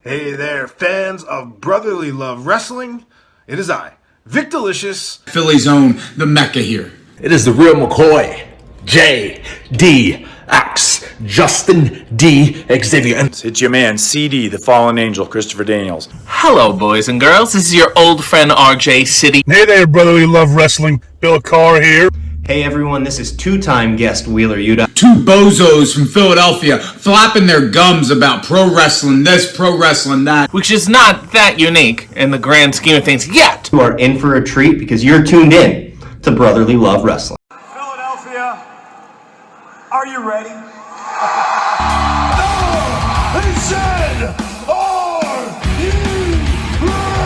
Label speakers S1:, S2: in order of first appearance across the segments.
S1: Hey there, fans of Brotherly Love Wrestling. It is I, Vic Delicious.
S2: Philly's own, the Mecca here.
S3: It is the real McCoy, J.D.X. Justin D. Xavier. And
S4: it's your man, CD, the Fallen Angel, Christopher Daniels.
S5: Hello, boys and girls. This is your old friend RJ City.
S6: Hey there, Brotherly Love Wrestling. Bill Carr here.
S7: Hey everyone, this is two-time guest Wheeler Yuta.
S2: Two bozos from Philadelphia flapping their gums about pro wrestling this, pro wrestling that.
S5: Which is not that unique in the grand scheme of things yet.
S7: You are in for a treat because you're tuned in to Brotherly Love Wrestling.
S8: Philadelphia, are you ready?
S9: No! They said, are you ready?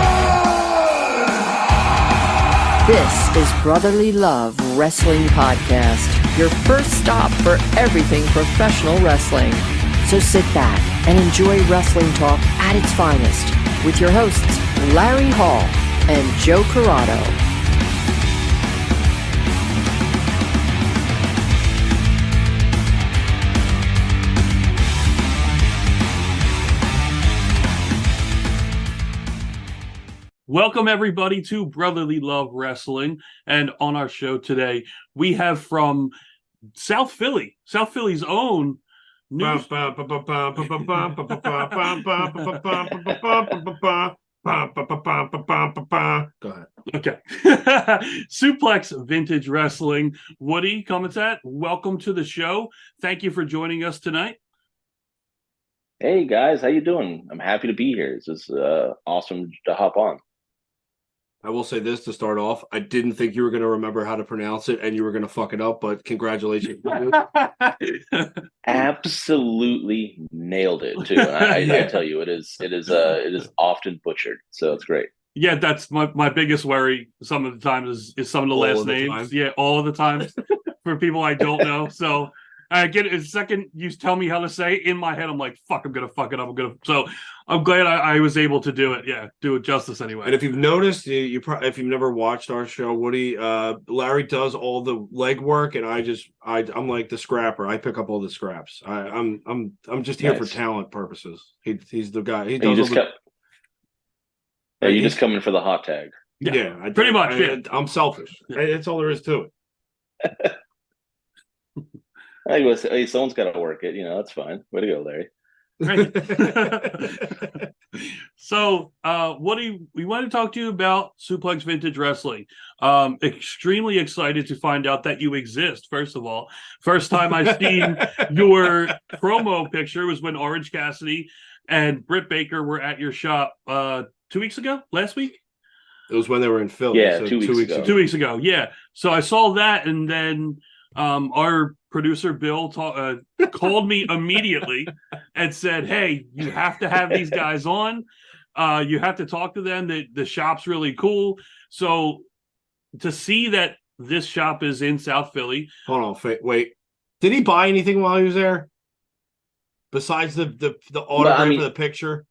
S10: This is Brotherly Love Wrestling Podcast, your first stop for everything professional wrestling. So sit back and enjoy wrestling talk at its finest with your hosts, Larry Hall and Joe Corrado.
S11: Welcome, everybody, to Brotherly Love Wrestling. And on our show today, we have from South Philly's own news.
S1: Go ahead.
S11: Okay. Suplex Vintage Wrestling. Woody Kumetat, welcome to the show. Thank you for joining us tonight.
S12: Hey, guys. How you doing? I'm happy to be here. This is awesome to hop on.
S1: I will say this to start off. I didn't think you were going to remember how to pronounce it and you were going to fuck it up, but congratulations.
S12: Absolutely nailed it too. And I tell you, it is often butchered, so it's great.
S11: Yeah, that's my biggest worry some of the times is some of the last names.
S1: Time.
S11: Yeah, all of the times for people I don't know. So I get it. The second you tell me how to say it, in my head, I'm like, fuck, I'm going to fuck it up. So I'm glad I was able to do it. Yeah, do it justice anyway.
S1: And if you've noticed, if you've never watched our show, Woody, Larry does all the legwork, and I'm like the scrapper. I pick up all the scraps. I'm just here for talent purposes. He's the guy. He does
S12: you just coming for the hot tag.
S11: Yeah, pretty much.
S1: I'm selfish. Yeah. That's all there is to it.
S12: Hey, someone's got to work it. That's fine. Way to go, Larry.
S11: Right. So, we want to talk to you about Suplex Vintage Wrestling. Extremely excited to find out that you exist. First of all, first time I've seen your promo picture was when Orange Cassidy and Britt Baker were at your shop 2 weeks ago. Last week.
S1: It was when they were in Philly.
S12: Yeah,
S1: so
S12: 2 weeks ago.
S11: 2 weeks ago. Yeah. So I saw that, and then our producer Bill called me immediately and said, hey, you have to have these guys on. You have to talk to them. The shop's really cool. So to see that this shop is in South Philly.
S1: Hold on, wait. Did he buy anything while he was there? Besides the autograph of the picture?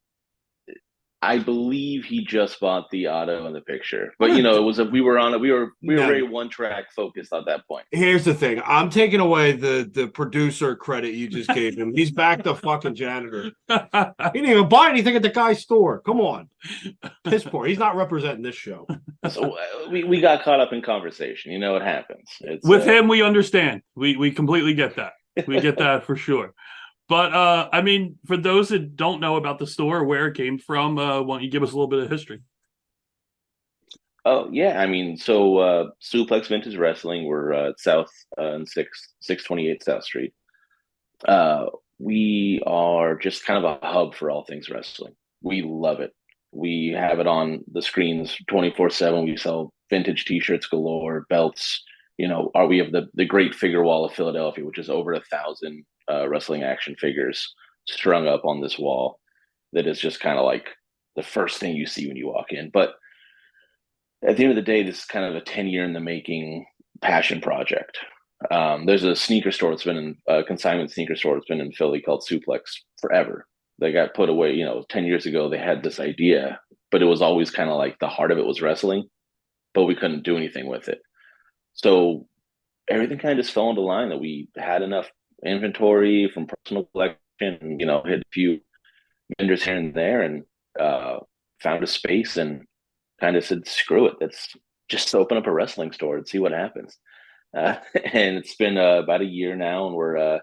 S12: I believe he just bought the auto and the picture, but it was we were very one track focused at that point.
S1: Here's the thing: I'm taking away the producer credit you just gave him. He's back to fucking janitor. He didn't even buy anything at the guy's store. Come on, piss poor. He's not representing this show.
S12: So we got caught up in conversation. It happens.
S11: With him, we understand. We completely get that. We get that for sure. But, for those that don't know about the store, where it came from, why don't you give us a little bit of history?
S12: Oh, yeah. So Suplex Vintage Wrestling, we're South and 628 South Street. We are just kind of a hub for all things wrestling. We love it. We have it on the screens 24/7. We sell vintage T-shirts galore, belts. We have the great figure wall of Philadelphia, which is over 1,000 wrestling action figures strung up on this wall. That is just kind of like the first thing you see when you walk in. But at the end of the day, this is kind of a 10-year in the making passion project. There's a sneaker store that's been in a consignment sneaker store that's been in Philly called Suplex forever. They got put away, 10 years ago. They had this idea, but it was always kind of like the heart of it was wrestling, but we couldn't do anything with it. So everything kind of just fell into line that we had enough inventory from personal collection, hit a few vendors here and there, and found a space and kind of said, screw it, let's just open up a wrestling store and see what happens. And it's been about a year now, and we're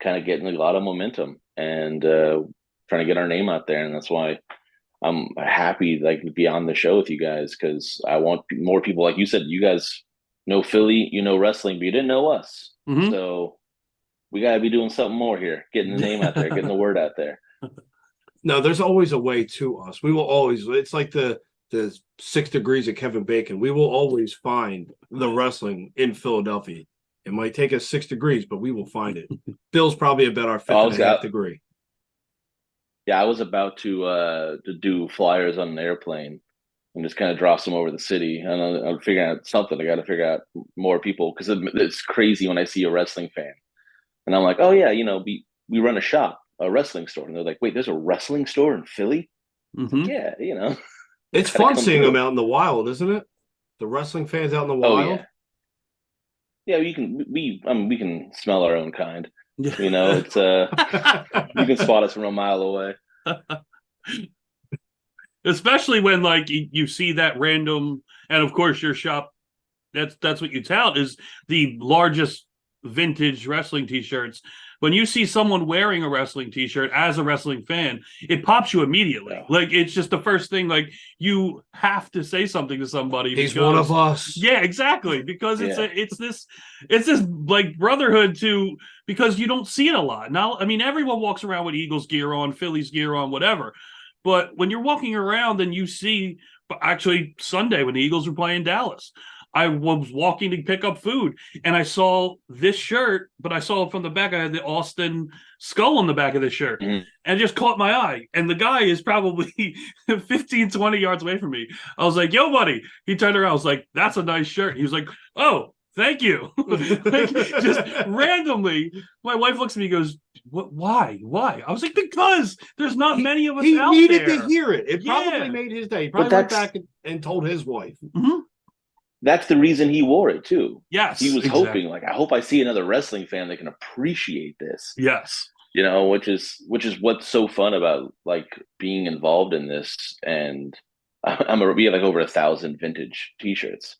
S12: kind of getting a lot of momentum and trying to get our name out there. And that's why I'm happy to be on the show with you guys, because I want more people, like you said, you guys know Philly, you know wrestling, but you didn't know us.
S11: Mm-hmm.
S12: So we got to be doing something more here, getting the name out there, getting the word out there.
S1: No, there's always a way to us. We will always, it's like the 6 degrees of Kevin Bacon. We will always find the wrestling in Philadelphia. It might take us 6 degrees, but we will find it. Bill's probably about our 5.5 degree.
S12: Yeah, I was about to do flyers on an airplane and just kind of drop some over the city. And I'm figuring out something. I got to figure out more people, because it's crazy when I see a wrestling fan. And I'm like, oh, yeah, we run a shop, a wrestling store. And they're like, wait, there's a wrestling store in Philly?
S11: Mm-hmm.
S12: Like, yeah,
S1: It's fun seeing them out in the wild, isn't it? The wrestling fans out in the wild.
S12: Oh, yeah, we can smell our own kind. It's you can spot us from a mile away.
S11: Especially when you see that random, and of course your shop, that's what you tout, is the largest vintage wrestling t-shirts. When you see someone wearing a wrestling t-shirt as a wrestling fan, it pops you immediately. Yeah. It's just the first thing, you have to say something to somebody.
S1: He's one of us.
S11: Yeah, exactly. Because it's this brotherhood too, because you don't see it a lot. Now, I mean, everyone walks around with Eagles gear on, Phillies gear on, whatever. But when you're walking around and you see, actually Sunday when the Eagles were playing Dallas, I was walking to pick up food and I saw this shirt, but I saw it from the back. I had the Austin skull on the back of the shirt, and it just caught my eye. And the guy is probably 15, 20 yards away from me. I was like, yo, buddy. He turned around. I was like, that's a nice shirt. He was like, oh, thank you. Just randomly, my wife looks at me and goes, "What? Why? I was like, because there's not many of us out there.
S1: He needed to hear it. It probably made his day. He probably went back and told his wife.
S11: Mm-hmm.
S12: That's the reason he wore it too.
S11: Yes,
S12: he was hoping, I hope I see another wrestling fan that can appreciate this.
S11: Yes,
S12: which is what's so fun about being involved in this. And we have over 1,000 vintage T-shirts.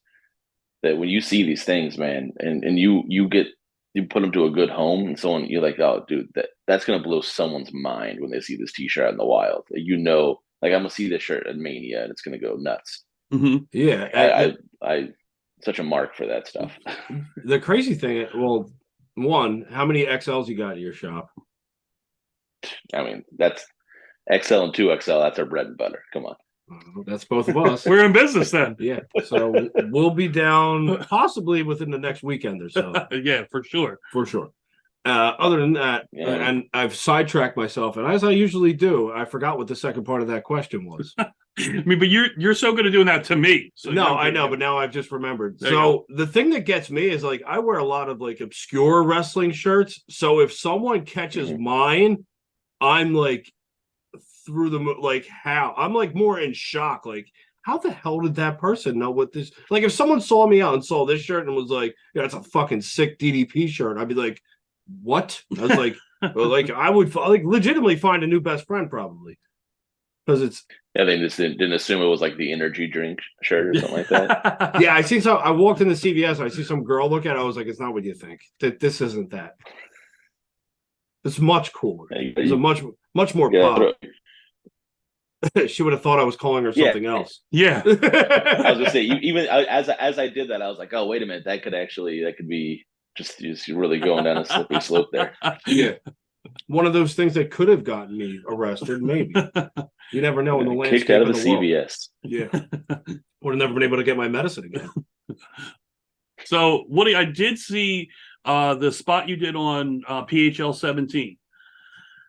S12: That when you see these things, man, and you put them to a good home, and someone, you're like, oh, dude, that's gonna blow someone's mind when they see this T-shirt out in the wild. I'm gonna see this shirt at Mania, and it's gonna go nuts.
S11: Mm-hmm.
S12: Yeah, I such a mark for that stuff.
S1: The crazy thing, well, one, how many XLs you got in your shop?
S12: I mean, that's XL and 2XL. That's our bread and butter. Come on.
S1: That's both of us.
S11: We're in business then.
S1: Yeah. So we'll be down possibly within the next weekend or so.
S11: Yeah, for sure.
S1: For sure. Other than that, and I've sidetracked myself, and as I usually do, I forgot what the second part of that question was.
S11: I mean, but you're so good at doing that to me. So
S1: no, I know, but now I've just remembered. So the thing that gets me is I wear a lot of obscure wrestling shirts. So if someone catches mine, I'm through the how I'm more in shock. How the hell did that person know what this? If someone saw me out and saw this shirt and was like, "Yeah, it's a fucking sick DDP shirt," I'd be like, "What?" I was like, I would legitimately find a new best friend probably. Because it's
S12: they just didn't assume it was the energy drink shirt or something like that.
S1: Yeah, I walked into CVS, I see some girl look at it, I was like, it's not what you think. This isn't that. It's much cooler. It's a much more pop. She would have thought I was calling her something else.
S11: Yeah.
S12: I was gonna say, even as I did that, I was like, oh, wait a minute, that could be just really going down a slippery slope there.
S1: Yeah. One of those things that could have gotten me arrested, maybe. You never know in the landscape.
S12: Kicked out of the CVS.
S1: Yeah. Would have never been able to get my medicine again.
S11: So, Woody, I did see the spot you did on PHL 17.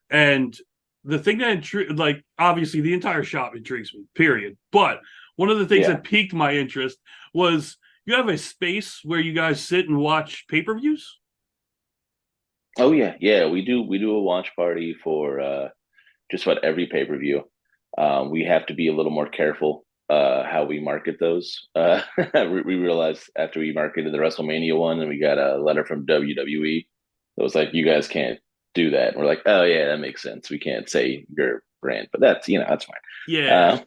S11: And the thing that obviously the entire shop intrigues me, period. But one of the things that piqued my interest was you have a space where you guys sit and watch pay-per-views?
S12: Oh yeah, we do a watch party for just about every pay-per-view. We have to be a little more careful how we market those. We realized after we marketed the WrestleMania one, and we got a letter from WWE that was like, "You guys can't do that." And we're like, "Oh yeah, that makes sense. We can't say you're grand, but that's that's fine.
S11: Yeah.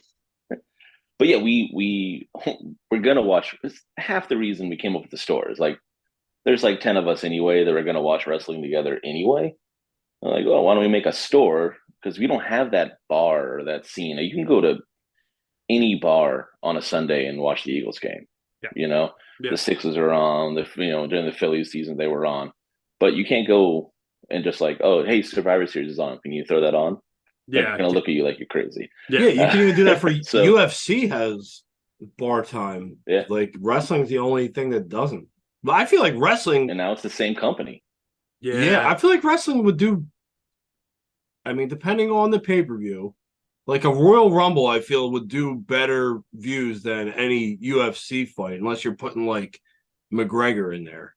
S12: But yeah, we're gonna watch. It's half the reason we came up with the store is like there's like 10 of us anyway that are gonna watch wrestling together anyway. I'm like, oh, why don't we make a store? Because we don't have that bar or that scene. You can go to any bar on a Sunday and watch the Eagles game.
S11: Yeah.
S12: The Sixers are on. During the Phillies season they were on, but you can't go and just like, oh, hey, Survivor Series is on. Can you throw that on?
S11: Yeah,
S12: they're gonna look at you like you're crazy.
S1: Yeah, you can even do that for
S12: So-
S1: UFC has bar time.
S12: Yeah.
S1: Like wrestling's the only thing that doesn't. But I feel like wrestling,
S12: And now it's the same company.
S1: yeah, I feel like wrestling would do. I mean, depending on the pay-per-view, like a Royal Rumble, I feel would do better views than any UFC fight, unless you're putting like McGregor in there.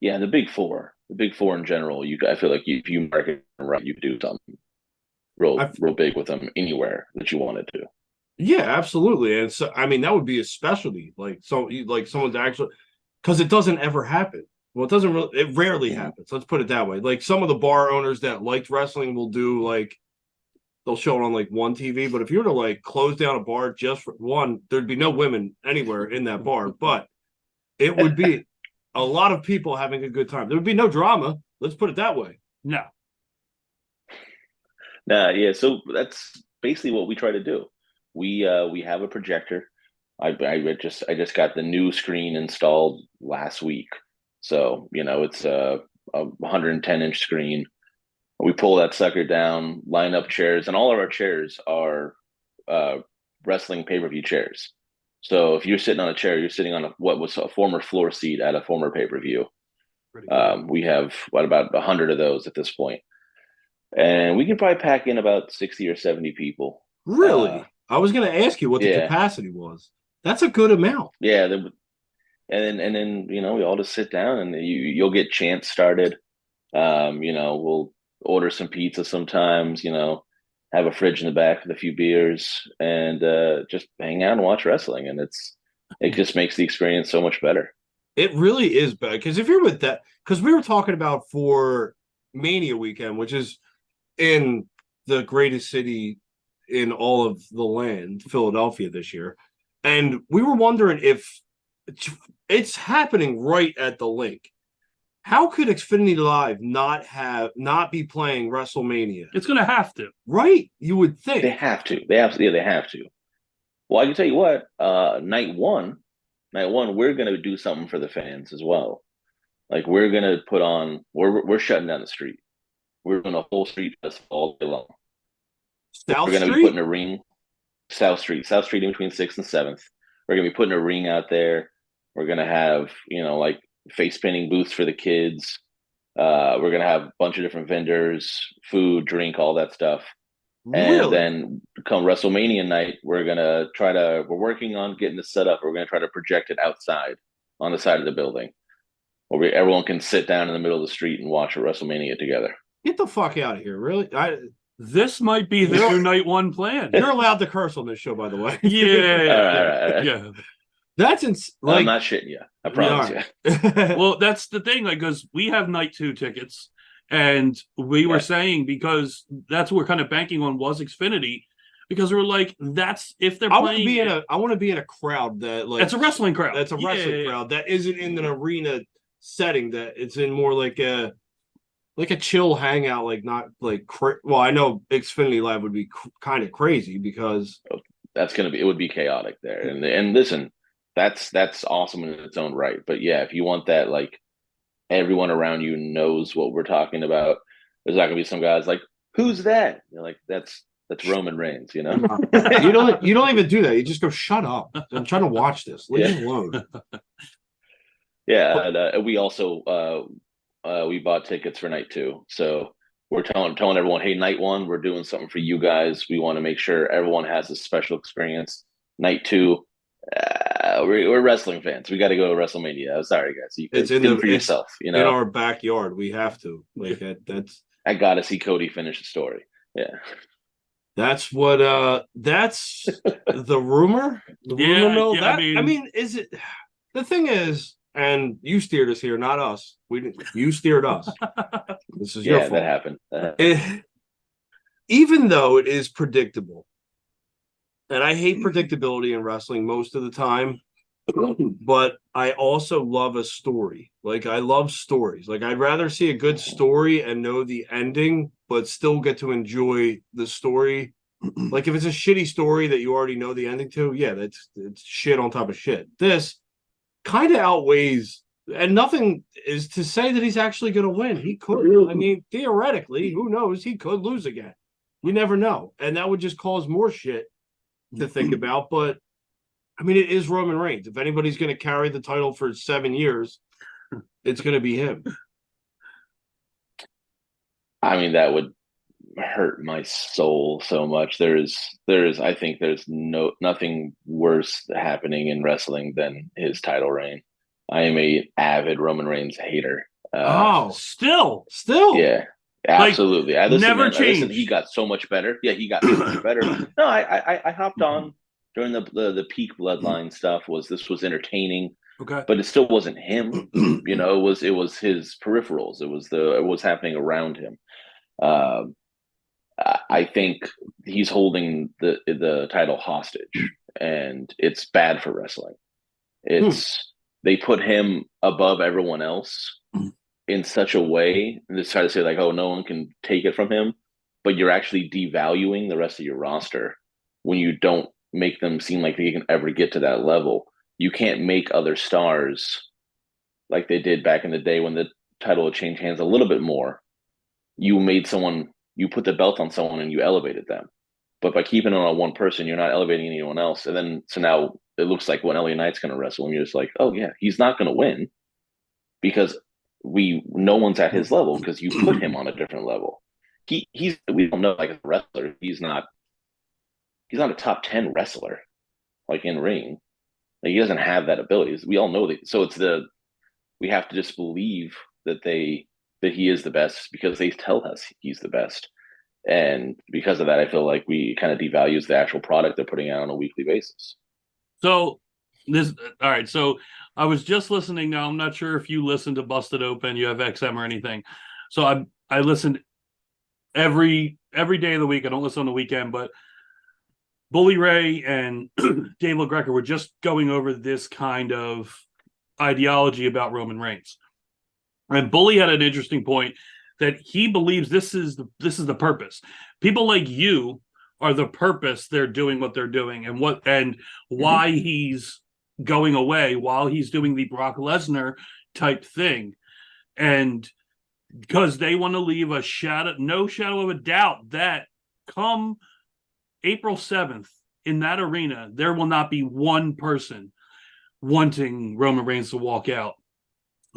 S12: Yeah, the big four in general. I feel like if you market them right, you could do something real big with them anywhere that you wanted to.
S1: Yeah, absolutely. And so, I mean, that would be a specialty, like someone's actually, because it doesn't ever happen. Well, it rarely happens. Let's put it that way. Like some of the bar owners that liked wrestling will do like, they'll show it on like one TV. But if you were to like close down a bar just for one, there'd be no women anywhere in that bar. But it would be a lot of people having a good time. There would be no drama. Let's put it that way.
S11: No.
S12: Yeah. So that's basically what we try to do. We have a projector. I just got the new screen installed last week. So, it's a 110-inch screen. We pull that sucker down, line up chairs, and all of our chairs are wrestling pay-per-view chairs. So if you're sitting on a chair, you're sitting on what was a former floor seat at a former pay-per-view. We have about 100 of those at this point. And we can probably pack in about 60 or 70 people.
S1: Really? I was going to ask you what the capacity was. That's a good amount.
S12: Yeah. And then we all just sit down and you'll get chants started. We'll order some pizza sometimes, have a fridge in the back with a few beers and just hang out and watch wrestling. And it just makes the experience so much better.
S1: It really is bad. Because if you're with that, because we were talking about for Mania weekend, which is in the greatest city in all of the land, Philadelphia this year. And we were wondering if it's happening right at the link. How could Xfinity Live not be playing WrestleMania?
S11: It's going to have to.
S1: Right? You would think.
S12: They have to. They have to. Well, I can tell you what, night one, we're going to do something for the fans as well. Like we're going to put on, we're shutting down the street. We're doing a whole street festival all day long.
S1: South
S12: We're going to
S1: Street?
S12: be putting a ring, South Street in between 6th and 7th. We're going to be putting a ring out there. We're going to have, like face painting booths for the kids. We're going to have a bunch of different vendors, food, drink, all that stuff.
S1: Really?
S12: And then come WrestleMania night, we're working on getting this set up. We're going to try to project it outside on the side of the building where everyone can sit down in the middle of the street and watch a WrestleMania together.
S1: Get the fuck out of here. Really?
S11: This might be the new night one plan.
S1: You're allowed to curse on this show, by the way.
S11: Yeah.
S12: All right.
S11: Yeah.
S1: That's
S12: I'm not shitting you. I promise you.
S11: Well, that's the thing, like, because we have night 2 tickets, and we were saying because that's what we're kind of banking on was Xfinity, because we're like, that's if they're playing.
S1: I want to be in a crowd that like
S11: that's a wrestling crowd.
S1: That's a wrestling crowd that isn't in an arena setting. That it's in more like a chill hangout, like not like well, I know Xfinity Live would be kind of crazy because
S12: it would be chaotic there. And listen, that's awesome in its own right. But yeah, if you want that, like everyone around you knows what we're talking about, there's not gonna be some guys like, who's that? You're like, that's Roman Reigns,
S1: you don't even do that. You just go, shut up. I'm trying to watch this. Leave me alone.
S12: Yeah, and we also we bought tickets for night 2, so we're telling everyone, hey, night 1, we're doing something for you guys. We want to make sure everyone has a special experience. Night 2, we're wrestling fans. We got to go to WrestleMania. I'm sorry, guys.
S1: It's
S12: for yourself.
S1: In our backyard. We have to. Like that's.
S12: I got to see Cody finish the story. Yeah.
S1: That's what. That's the rumor. The rumor mill.
S11: Yeah,
S1: I mean, is it? The thing is. And you steered us here, not us. You steered us. This is your fault.
S12: That happened.
S1: even though it is predictable, and I hate predictability in wrestling most of the time, but I also love a story. Like, I love stories. Like, I'd rather see a good story and know the ending, but still get to enjoy the story. Like, if it's a shitty story that you already know the ending to, yeah, it's shit on top of shit. This kind of outweighs, and nothing is to say that he's actually going to win. He could. I mean, theoretically, who knows? He could lose again. You never know. And that would just cause more shit to think about. But, I mean, it is Roman Reigns. If anybody's going to carry the title for 7 years, it's going to be him.
S12: I mean, that would hurt my soul so much. I think there's nothing worse happening in wrestling than his title reign. I am a avid Roman Reigns hater.
S11: Still,
S12: yeah, absolutely.
S11: Like, never changed.
S12: He got so much better. Yeah, he got so much better. No, I hopped on during the peak Bloodline stuff. This was entertaining.
S11: Okay,
S12: but it still wasn't him. You know, it was his peripherals. It was what's happening around him. I think he's holding the title hostage, and it's bad for wrestling. They put him above everyone else in such a way, and just try to say like, oh, no one can take it from him, but you're actually devaluing the rest of your roster when you don't make them seem like they can ever get to that level. You can't make other stars like they did back in the day when the title would change hands a little bit more. You put the belt on someone and you elevated them. But by keeping it on one person, you're not elevating anyone else. And then, so now it looks like when LA Knight's going to wrestle, and you're just like, oh yeah, he's not going to win because no one's at his level because you put him on a different level. We don't know, like, a wrestler. He's not a top 10 wrestler, like, in ring. Like, he doesn't have that ability. We all know that. So we have to just believe that he is the best because they tell us he's the best. And because of that, I feel like we kind of devalues the actual product they're putting out on a weekly basis.
S11: So all right. So I was just listening now. I'm not sure if you listen to Busted Open, you have XM or anything. So I listened every day of the week. I don't listen on the weekend, but Bully Ray and Dave LaGreca were just going over this kind of ideology about Roman Reigns. And Bully had an interesting point that he believes this is the purpose. People like you are the purpose they're doing what they're doing, and why he's going away while he's doing the Brock Lesnar type thing. And because they want to leave no shadow of a doubt that come April 7th in that arena, there will not be one person wanting Roman Reigns to walk out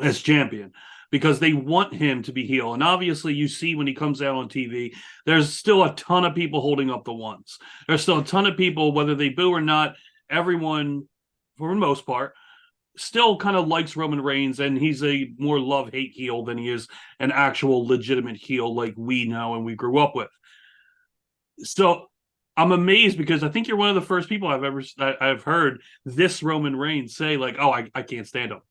S11: as champion, because they want him to be heel. And obviously you see when he comes out on TV, there's still a ton of people holding up the ones. There's still a ton of people, whether they boo or not, everyone, for the most part, still kind of likes Roman Reigns, and he's a more love-hate heel than he is an actual legitimate heel like we know and we grew up with. So I'm amazed because I think you're one of the first people I've heard this Roman Reigns say, like, oh, I can't stand him.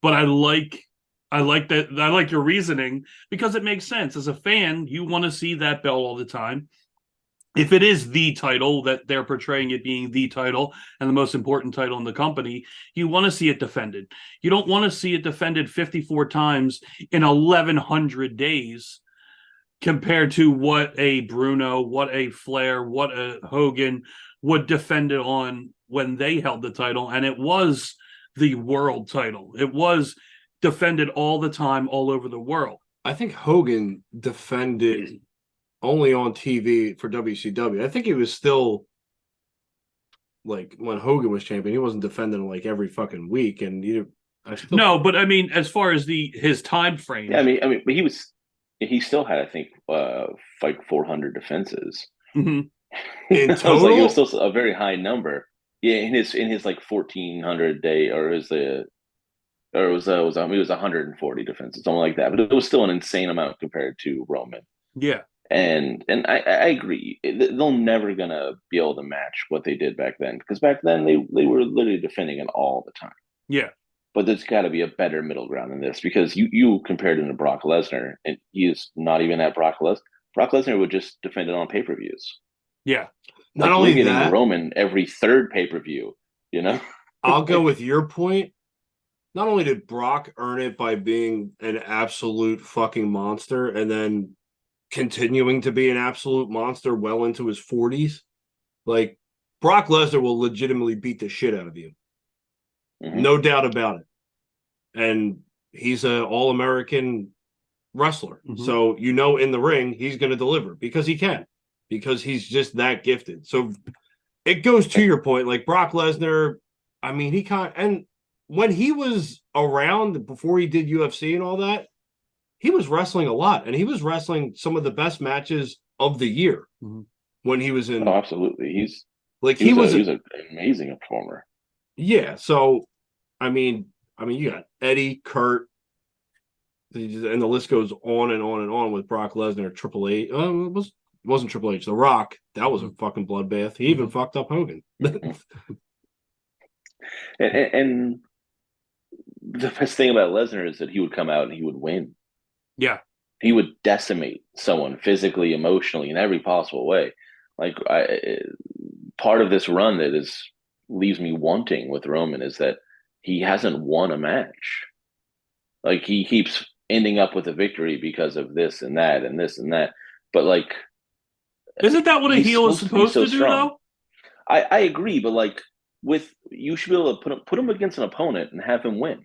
S11: But I like that. I like your reasoning because it makes sense. As a fan, you want to see that belt all the time. If it is the title that they're portraying it being the title and the most important title in the company, you want to see it defended. You don't want to see it defended 54 times in 1,100 days compared to what a Bruno, what a Flair, what a Hogan would defend it on when they held the title. And it was the world title. It was defended all the time, all over the world.
S1: I think Hogan defended only on TV for WCW. I think he was still, like, when Hogan was champion, he wasn't defending like every fucking week. And
S11: no, but I mean, as far as his time frame,
S12: yeah, I mean, but he still had, I think, like 400 defenses.
S11: Mm-hmm.
S12: In total, it was still a very high number. Yeah, in his like 1,400 day, or it was 140 defenses, something like that. But it was still an insane amount compared to Roman.
S11: Yeah.
S12: And I agree. They're never gonna be able to match what they did back then, because back then they were literally defending it all the time.
S11: Yeah,
S12: but there's got to be a better middle ground than this, because you compared him to Brock Lesnar, and he is not even that Brock Lesnar. Brock Lesnar would just defend it on pay-per-views.
S11: Yeah.
S1: Not
S12: Like,
S1: only
S12: we're getting
S1: that,
S12: Roman every third pay-per-view, you know?
S1: I'll go with your point. Not only did Brock earn it by being an absolute fucking monster and then continuing to be an absolute monster well into his 40s, like Brock Lesnar will legitimately beat the shit out of you.
S12: Mhm.
S1: No doubt about it. And he's an all-American wrestler. So, in the ring, he's going to deliver because he can, because he's just that gifted. So it goes to your point, like Brock Lesnar, I mean, he can't, and when he was around before he did UFC and all that, he was wrestling a lot, and he was wrestling some of the best matches of the year when he was in.
S12: Oh, absolutely. He's
S1: he was
S12: an amazing performer.
S1: Yeah. So, I mean, you got Eddie, Kurt, and the list goes on and on and on with Brock Lesnar, Triple H. It wasn't Triple H, The Rock. That was a fucking bloodbath. He even fucked up Hogan.
S12: And the best thing about Lesnar is that he would come out and he would win.
S11: Yeah.
S12: He would decimate someone physically, emotionally, in every possible way. Like, part of this run that leaves me wanting with Roman is that he hasn't won a match. Like, he keeps ending up with a victory because of this and that and this and that. But, like,
S11: isn't that what a heel is supposed to do, though?
S12: I agree, but like, you should be able to put him against an opponent and have him win.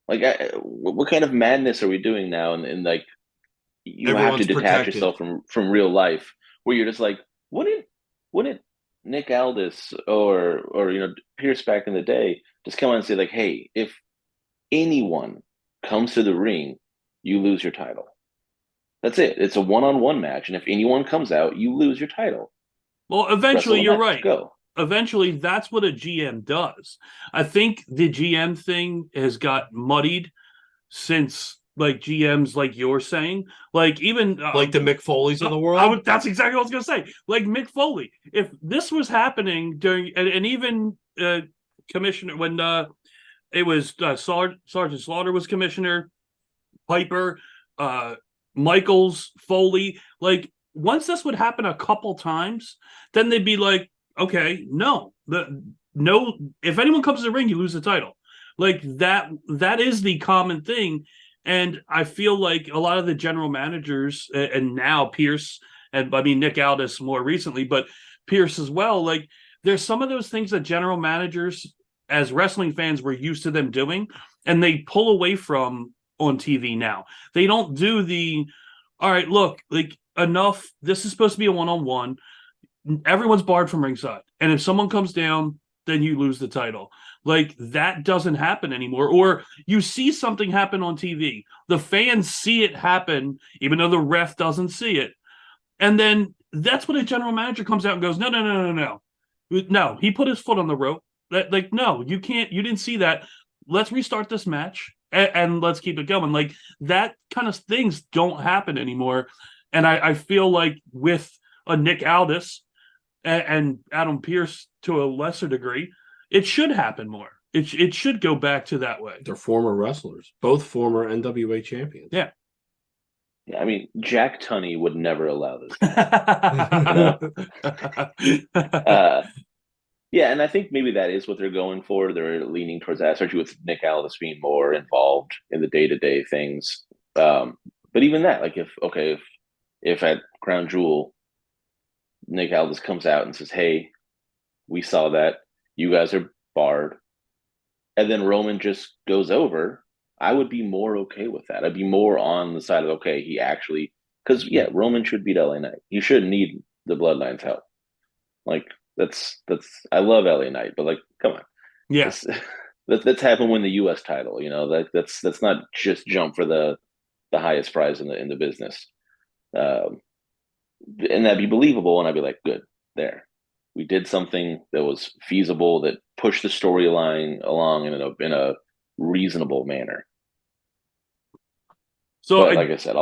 S12: Like, what kind of madness are we doing now? And like, you have to detach yourself from real life, where you're just like, wouldn't Nick Aldis or Pierce back in the day just come on and say like, hey, if anyone comes to the ring, you lose your title. That's it. It's a one-on-one match, and if anyone comes out, you lose your title.
S11: Well, eventually, you're right.
S12: Go.
S11: Eventually, that's what a GM does. I think the GM thing has got muddied since, like, GMs, like you're saying, like even
S1: like the Mick Foleys of the world.
S11: That's exactly what I was going to say. Like Mick Foley, if this was happening during, and even commissioner when it was Sergeant Slaughter was commissioner, Piper, Michaels, Foley, like once this would happen a couple times, then they'd be like, okay, no, if anyone comes to the ring, you lose the title. Like that is the common thing. And I feel like a lot of the general managers, and now Pierce, and I mean Nick Aldis more recently, but Pierce as well, like there's some of those things that general managers as wrestling fans were used to them doing, and they pull away from on TV now. They don't do all right, look, like enough, this is supposed to be a one-on-one. Everyone's barred from ringside. And if someone comes down, then you lose the title. Like that doesn't happen anymore. Or you see something happen on TV. The fans see it happen, even though the ref doesn't see it. And then that's when a general manager comes out and goes, no. No, he put his foot on the rope. Like, no, you can't, you didn't see that. Let's restart this match and let's keep it going. Like that kind of things don't happen anymore. And I feel like with a Nick Aldis and Adam Pearce to a lesser degree, it should happen more. It should go back to that way.
S1: They're former wrestlers, both former NWA champions.
S11: Yeah.
S12: Yeah, I mean, Jack Tunney would never allow this. Yeah, and I think maybe that is what they're going for. They're leaning towards that, especially with Nick Aldis being more involved in the day-to-day things. But even that, like if at Crown Jewel, Nick Aldis comes out and says, hey, we saw that, you guys are barred, and then Roman just goes over, I would be more okay with that. I'd be more on the side of, okay, he actually, because yeah, Roman should beat LA Knight. You shouldn't need the Bloodline's help. Like that's I love LA Knight, but like, come on.
S11: Yes.
S12: Let's have him win the US title, you know. That's not just jump for the highest prize in the business. And that'd be believable, and I'd be like, good, there. We did something that was feasible, that pushed the storyline along in a reasonable manner.
S11: So,
S12: but like I said,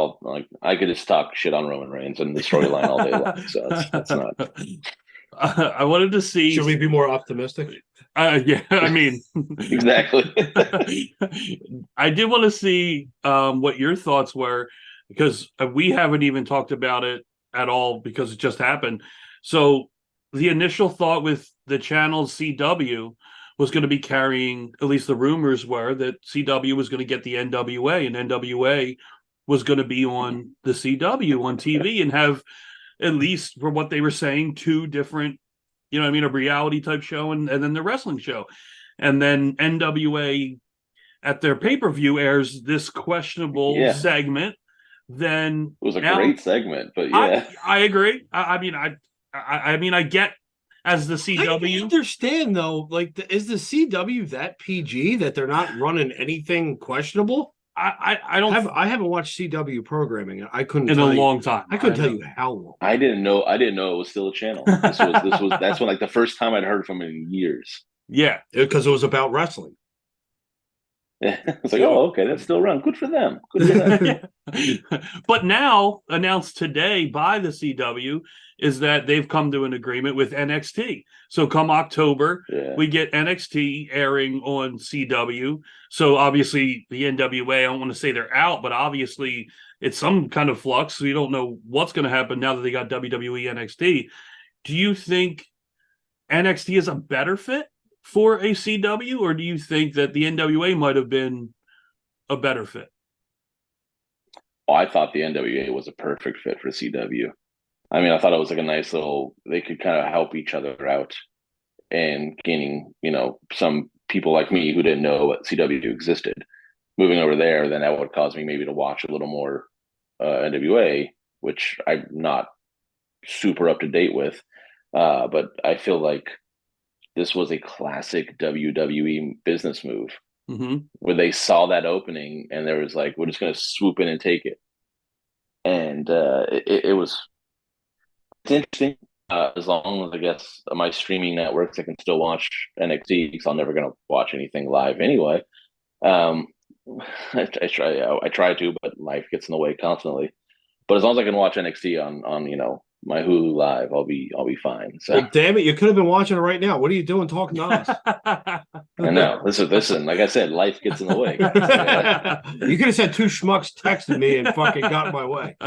S12: I could just talk shit on Roman Reigns and the storyline all day long. So that's not.
S11: I wanted to see.
S1: Should we be more optimistic?
S11: Yeah, I mean,
S12: exactly.
S11: I did want to see what your thoughts were. because we haven't even talked about it at all because it just happened. So the initial thought with the channel CW was going to be carrying, at least the rumors were that CW was going to get the NWA, and NWA was going to be on the CW on TV and have, at least for what they were saying, two different, you know what I mean, a reality type show and then the wrestling show. And then NWA at their pay-per-view airs this questionable segment. Then
S12: it was a great segment, but yeah,
S11: I agree. I mean, I get as the CW.
S1: I understand though, like, is the CW that PG that they're not running anything questionable? I haven't watched CW programming. I couldn't
S11: in
S1: tell
S11: a
S1: you,
S11: long time.
S1: I couldn't tell you how long.
S12: I didn't know it was still a channel. That's when, like, the first time I'd heard from it in years.
S11: Yeah,
S1: because it was about wrestling.
S12: It's like, oh, okay, that's still around. Good for them. Good for them.
S11: But now, announced today by the CW, is that they've come to an agreement with NXT. So come October, we get NXT airing on CW. So obviously the NWA, I don't want to say they're out, but obviously it's some kind of flux. So you don't know what's going to happen now that they got WWE NXT. Do you think NXT is a better fit for a CW, or do you think that the NWA might have been a better fit?
S12: Oh, I thought the NWA was a perfect fit for CW. I mean, I thought it was like a nice little, they could kind of help each other out and gaining, you know, some people like me who didn't know what CW existed. Moving over there, then that would cause me maybe to watch a little more NWA, which I'm not super up to date with. But I feel like this was a classic WWE business move where they saw that opening and there was like, we're just going to swoop in and take it. And it's interesting. As long as, I guess, my streaming networks, I can still watch NXT because I'm never going to watch anything live anyway. I try to, but life gets in the way constantly. But as long as I can watch NXT on you know, my Hulu Live, I'll be fine. So,
S1: well, damn it, you could have been watching it right now. What are you doing talking to us?
S12: I know. Listen. Like I said, life gets in the way.
S1: You could have said two schmucks texted me and fucking got in my way.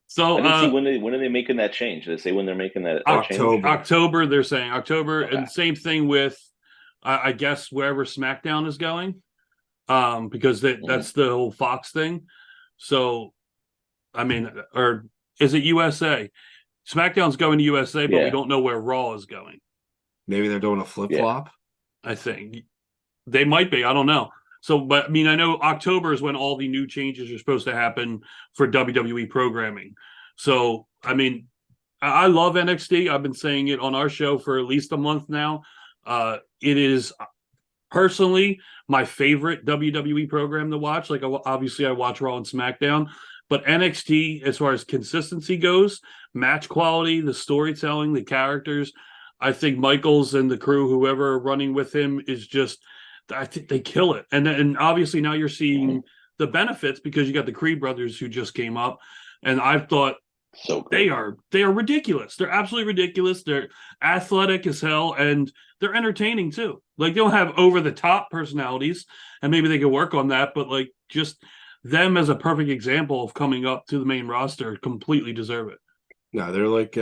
S11: So
S12: I didn't see when are they making that change? Did they say when they're making that change?
S11: October, they're saying October, and same thing with I guess wherever SmackDown is going, because that's the whole Fox thing. So, I mean, or is it USA? SmackDown's going to USA, but we don't know where Raw is going.
S1: Maybe they're doing a flip-flop?
S11: I think they might be. I don't know. So, but I mean, I know October is when all the new changes are supposed to happen for WWE programming. So, I mean, I love NXT. I've been saying it on our show for at least a month now. It is personally my favorite WWE program to watch. Like, obviously, I watch Raw and SmackDown, but NXT, as far as consistency goes, match quality, the storytelling, the characters, I think Michaels and the crew, whoever are running with him, is just, I think they kill it. And obviously now you're seeing the benefits because you got the Creed brothers who just came up, and I've thought they are ridiculous. They're absolutely ridiculous. They're athletic as hell, and they're entertaining too. Like, they don't have over the top personalities, and maybe they could work on that, but like, just them as a perfect example of coming up to the main roster completely deserve it.
S1: No, they're like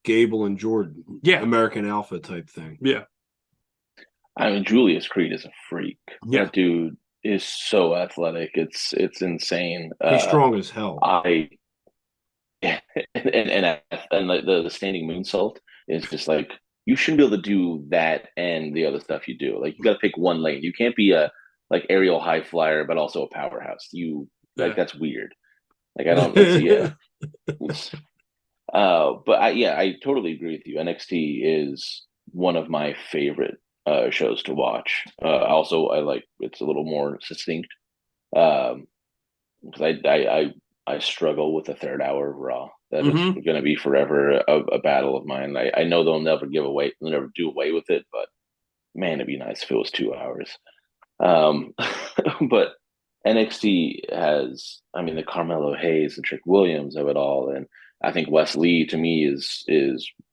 S1: Gable and Jordan. Yeah. American Alpha type thing.
S11: Yeah.
S12: I mean, Julius Creed is a freak. Yeah. That dude is so athletic. It's insane.
S1: He's strong as hell.
S12: And the standing moonsault is just like, you shouldn't be able to do that and the other stuff you do. Like, you got to pick one lane. You can't be a like aerial high flyer, but also a powerhouse. That's weird. Like, I don't see it. But I totally agree with you. NXT is one of my favorite shows to watch. Also, I like it's a little more succinct because I struggle with the third hour of Raw. That is going to be forever a battle of mine. I know they'll never do away with it, but man, it'd be nice if it was 2 hours. But NXT has, I mean, the Carmelo Hayes and Trick Williams of it all, and I think Wes Lee to me is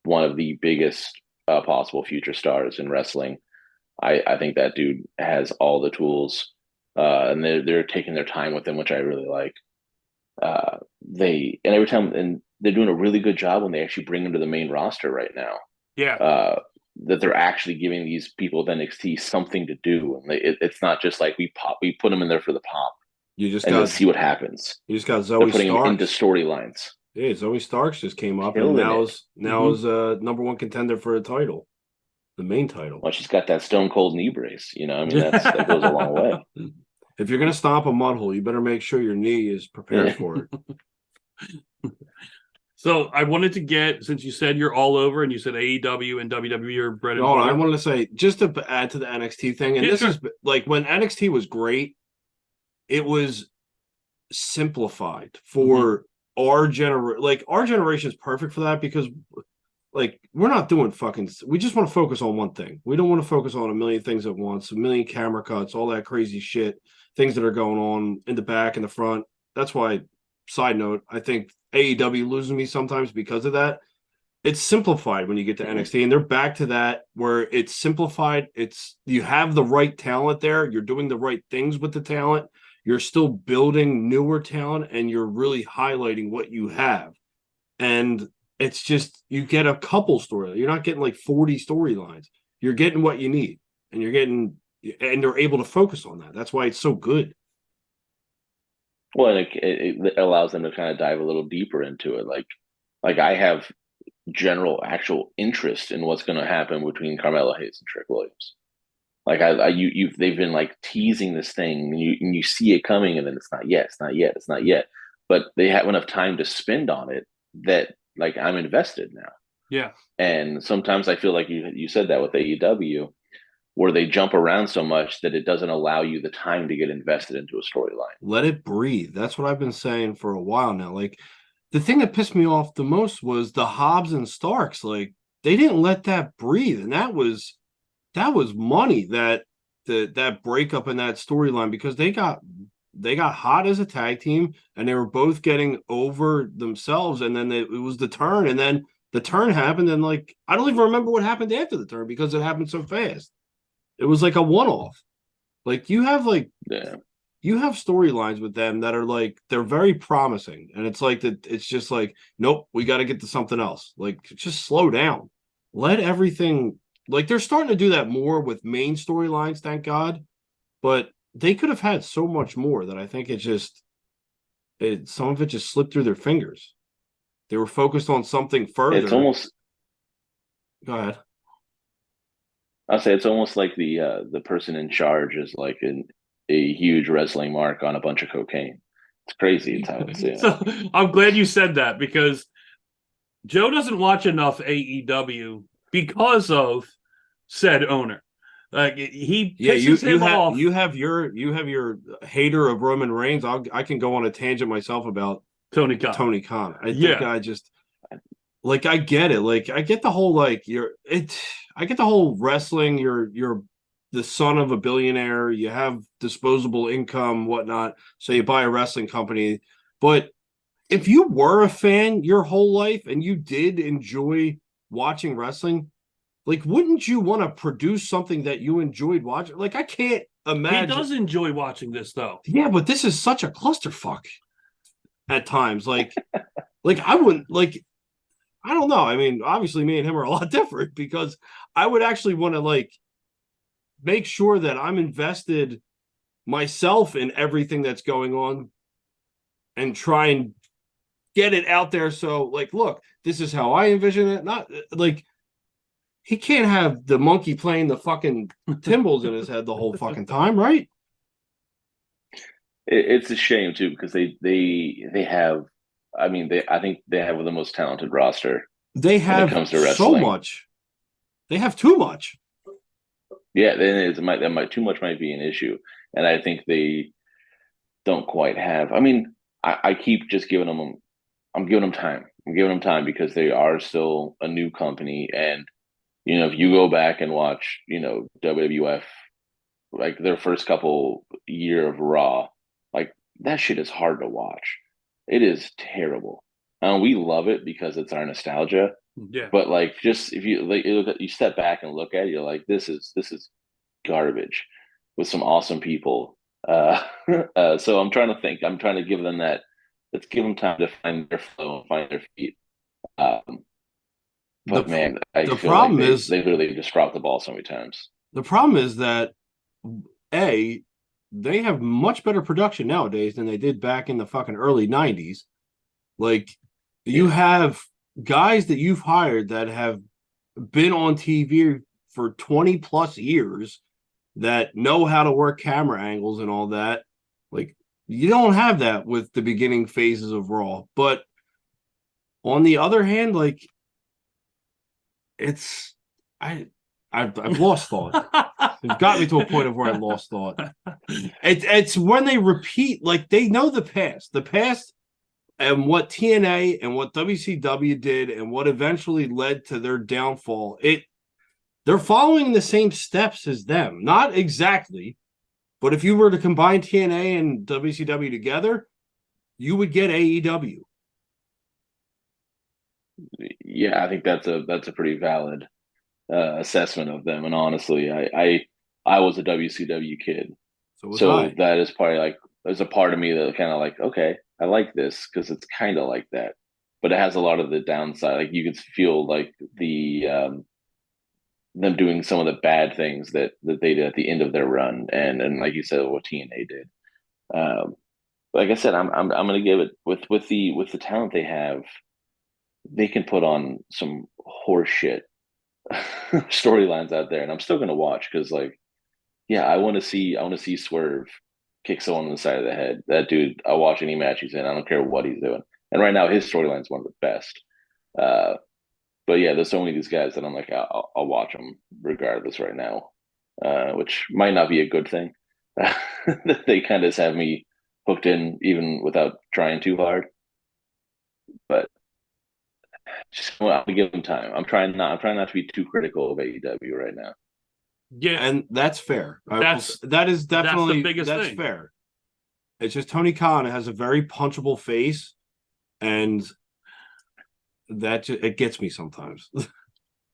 S12: one of the biggest possible future stars in wrestling. I think that dude has all the tools. and they're taking their time with them, which I really like. Every time, and they're doing a really good job when they actually bring them to the main roster right now.
S11: Yeah.
S12: That they're actually giving these people with NXT something to do, and it's not just like we put them in there for the pop.
S1: You just
S12: and
S1: got
S12: let's see what happens.
S1: You just got
S12: They're
S1: Zoe
S12: putting them into
S1: Starks.
S12: storylines.
S1: Yeah, Zoe Starks just came up,
S12: Killing
S1: and
S12: it.
S1: now is number one contender for a title, the main title.
S12: Well, she's got that Stone Cold knee brace. I mean, that goes a long way.
S1: If you're gonna stomp a mud hole, you better make sure your knee is prepared for it.
S11: So I wanted to get, since you said you're all over, and you said AEW and WWE are bread and
S1: No,
S11: butter.
S1: I wanted to say, just to add to the NXT thing, and this is like when NXT was great, it was simplified for our generation. Like our generation is perfect for that, because like we're not doing we just want to focus on one thing. We don't want to focus on a million things at once, a million camera cuts, all that crazy shit, things that are going on in the back and the front. That's why, side note, I think AEW loses me sometimes because of that. It's simplified when you get to NXT, and they're back to that where it's simplified. You have the right talent there. You're doing the right things with the talent. You're still building newer talent, and you're really highlighting what you have. And it's just, you get a couple storylines. You're not getting like 40 storylines. You're getting what you need, and and they're able to focus on that. That's why it's so good.
S12: Well, and it allows them to kind of dive a little deeper into it. Like I have actual interest in what's going to happen between Carmelo Hayes and Trick Williams. Like they've been like teasing this thing, and you see it coming, and then it's not yet. But they have enough time to spend on it that like I'm invested now.
S11: Yeah.
S12: And sometimes I feel like you said that with AEW, where they jump around so much that it doesn't allow you the time to get invested into a storyline.
S1: Let it breathe. That's what I've been saying for a while now. Like, the thing that pissed me off the most was the Hobbs and Starks. Like, they didn't let that breathe, and that was money, that breakup in that storyline, because they got hot as a tag team, and they were both getting over themselves, and then it was the turn, and then the turn happened, and like I don't even remember what happened after the turn because it happened so fast. It was like a one-off. Like you have storylines with them that are like, they're very promising, and it's like that. It's just like, nope, we got to get to something else. Like, just slow down. Let everything, like, they're starting to do that more with main storylines, thank God. But they could have had so much more that I think some of it just slipped through their fingers. They were focused on something further.
S12: It's almost.
S1: Go ahead.
S12: I'll say it's almost like the person in charge is like a huge wrestling mark on a bunch of cocaine. It's crazy. It's how it's. Yeah.
S11: So I'm glad you said that, because Joe doesn't watch enough AEW because of said owner. Like he pisses him off.
S1: You have your hater of Roman Reigns. I can go on a tangent myself about
S11: Tony Khan.
S1: I think I just. Like, I get it. Like, I get the whole, like, I get the whole wrestling. You're the son of a billionaire. You have disposable income, whatnot. So you buy a wrestling company. But if you were a fan your whole life and you did enjoy watching wrestling, like, wouldn't you want to produce something that you enjoyed watching? Like, I can't imagine.
S11: He does enjoy watching this, though.
S1: Yeah, but this is such a clusterfuck at times. Like, I wouldn't, like, I don't know. I mean, obviously me and him are a lot different, because I would actually want to like make sure that I'm invested myself in everything that's going on and try and get it out there. So like, look, this is how I envision it. Not like he can't have the monkey playing the fucking cymbals in his head the whole fucking time, right?
S12: It's a shame too, because they have. I mean, I think they have the most talented roster.
S1: They have
S12: when it comes to
S1: so much. They have too much.
S12: Yeah, then too much might be an issue, and I think they don't quite have. I mean, I keep just giving them. I'm giving them time. I'm giving them time because they are still a new company, and if you go back and watch, WWF, like their first couple year of Raw, like that shit is hard to watch. It is terrible. We love it because it's our nostalgia.
S11: Yeah.
S12: But like, just if you step back and look at it, you're like, this is garbage with some awesome people. So I'm trying to think. I'm trying to give them that. Let's give them time to find their flow and find their feet. But man, I
S1: the
S12: feel like
S1: problem is
S12: they literally just dropped the ball so many times.
S1: the problem is that they have much better production nowadays than they did back in the fucking early 90s. Like, you have guys that you've hired that have been on TV for 20 plus years that know how to work camera angles and all that. Like, you don't have that with the beginning phases of Raw. But on the other hand, like, I've lost thought. It got me to a point of where I lost thought. It's when they repeat, like, they know the past and what TNA and what WCW did and what eventually led to their downfall. They're following the same steps as them. Not exactly, but if you were to combine TNA and WCW together, you would get AEW.
S12: Yeah, I think that's a pretty valid assessment of them. And honestly, I was a WCW kid, so that is probably like there's a part of me that kind of like, okay, I like this because it's kind of like that, but it has a lot of the downside. Like you could feel like the them doing some of the bad things that they did at the end of their run, and like you said, what TNA did. Like I said, I'm gonna give it with the talent they have. They can put on some horse shit storylines out there, and I'm still going to watch because, like, yeah, I want to see Swerve kick someone on the side of the head. That dude, I'll watch any match he's in. I don't care what he's doing. And right now, his storyline is one of the best. But yeah, there's so many of these guys that I'm like, I'll watch them regardless right now, which might not be a good thing. They kind of have me hooked in even without trying too hard. But just I'll give them time. I'm trying not to be too critical of AEW right now.
S11: Yeah,
S1: and that's fair. That is definitely
S11: the biggest thing.
S1: Fair. It's just Tony Khan has a very punchable face, and it gets me sometimes.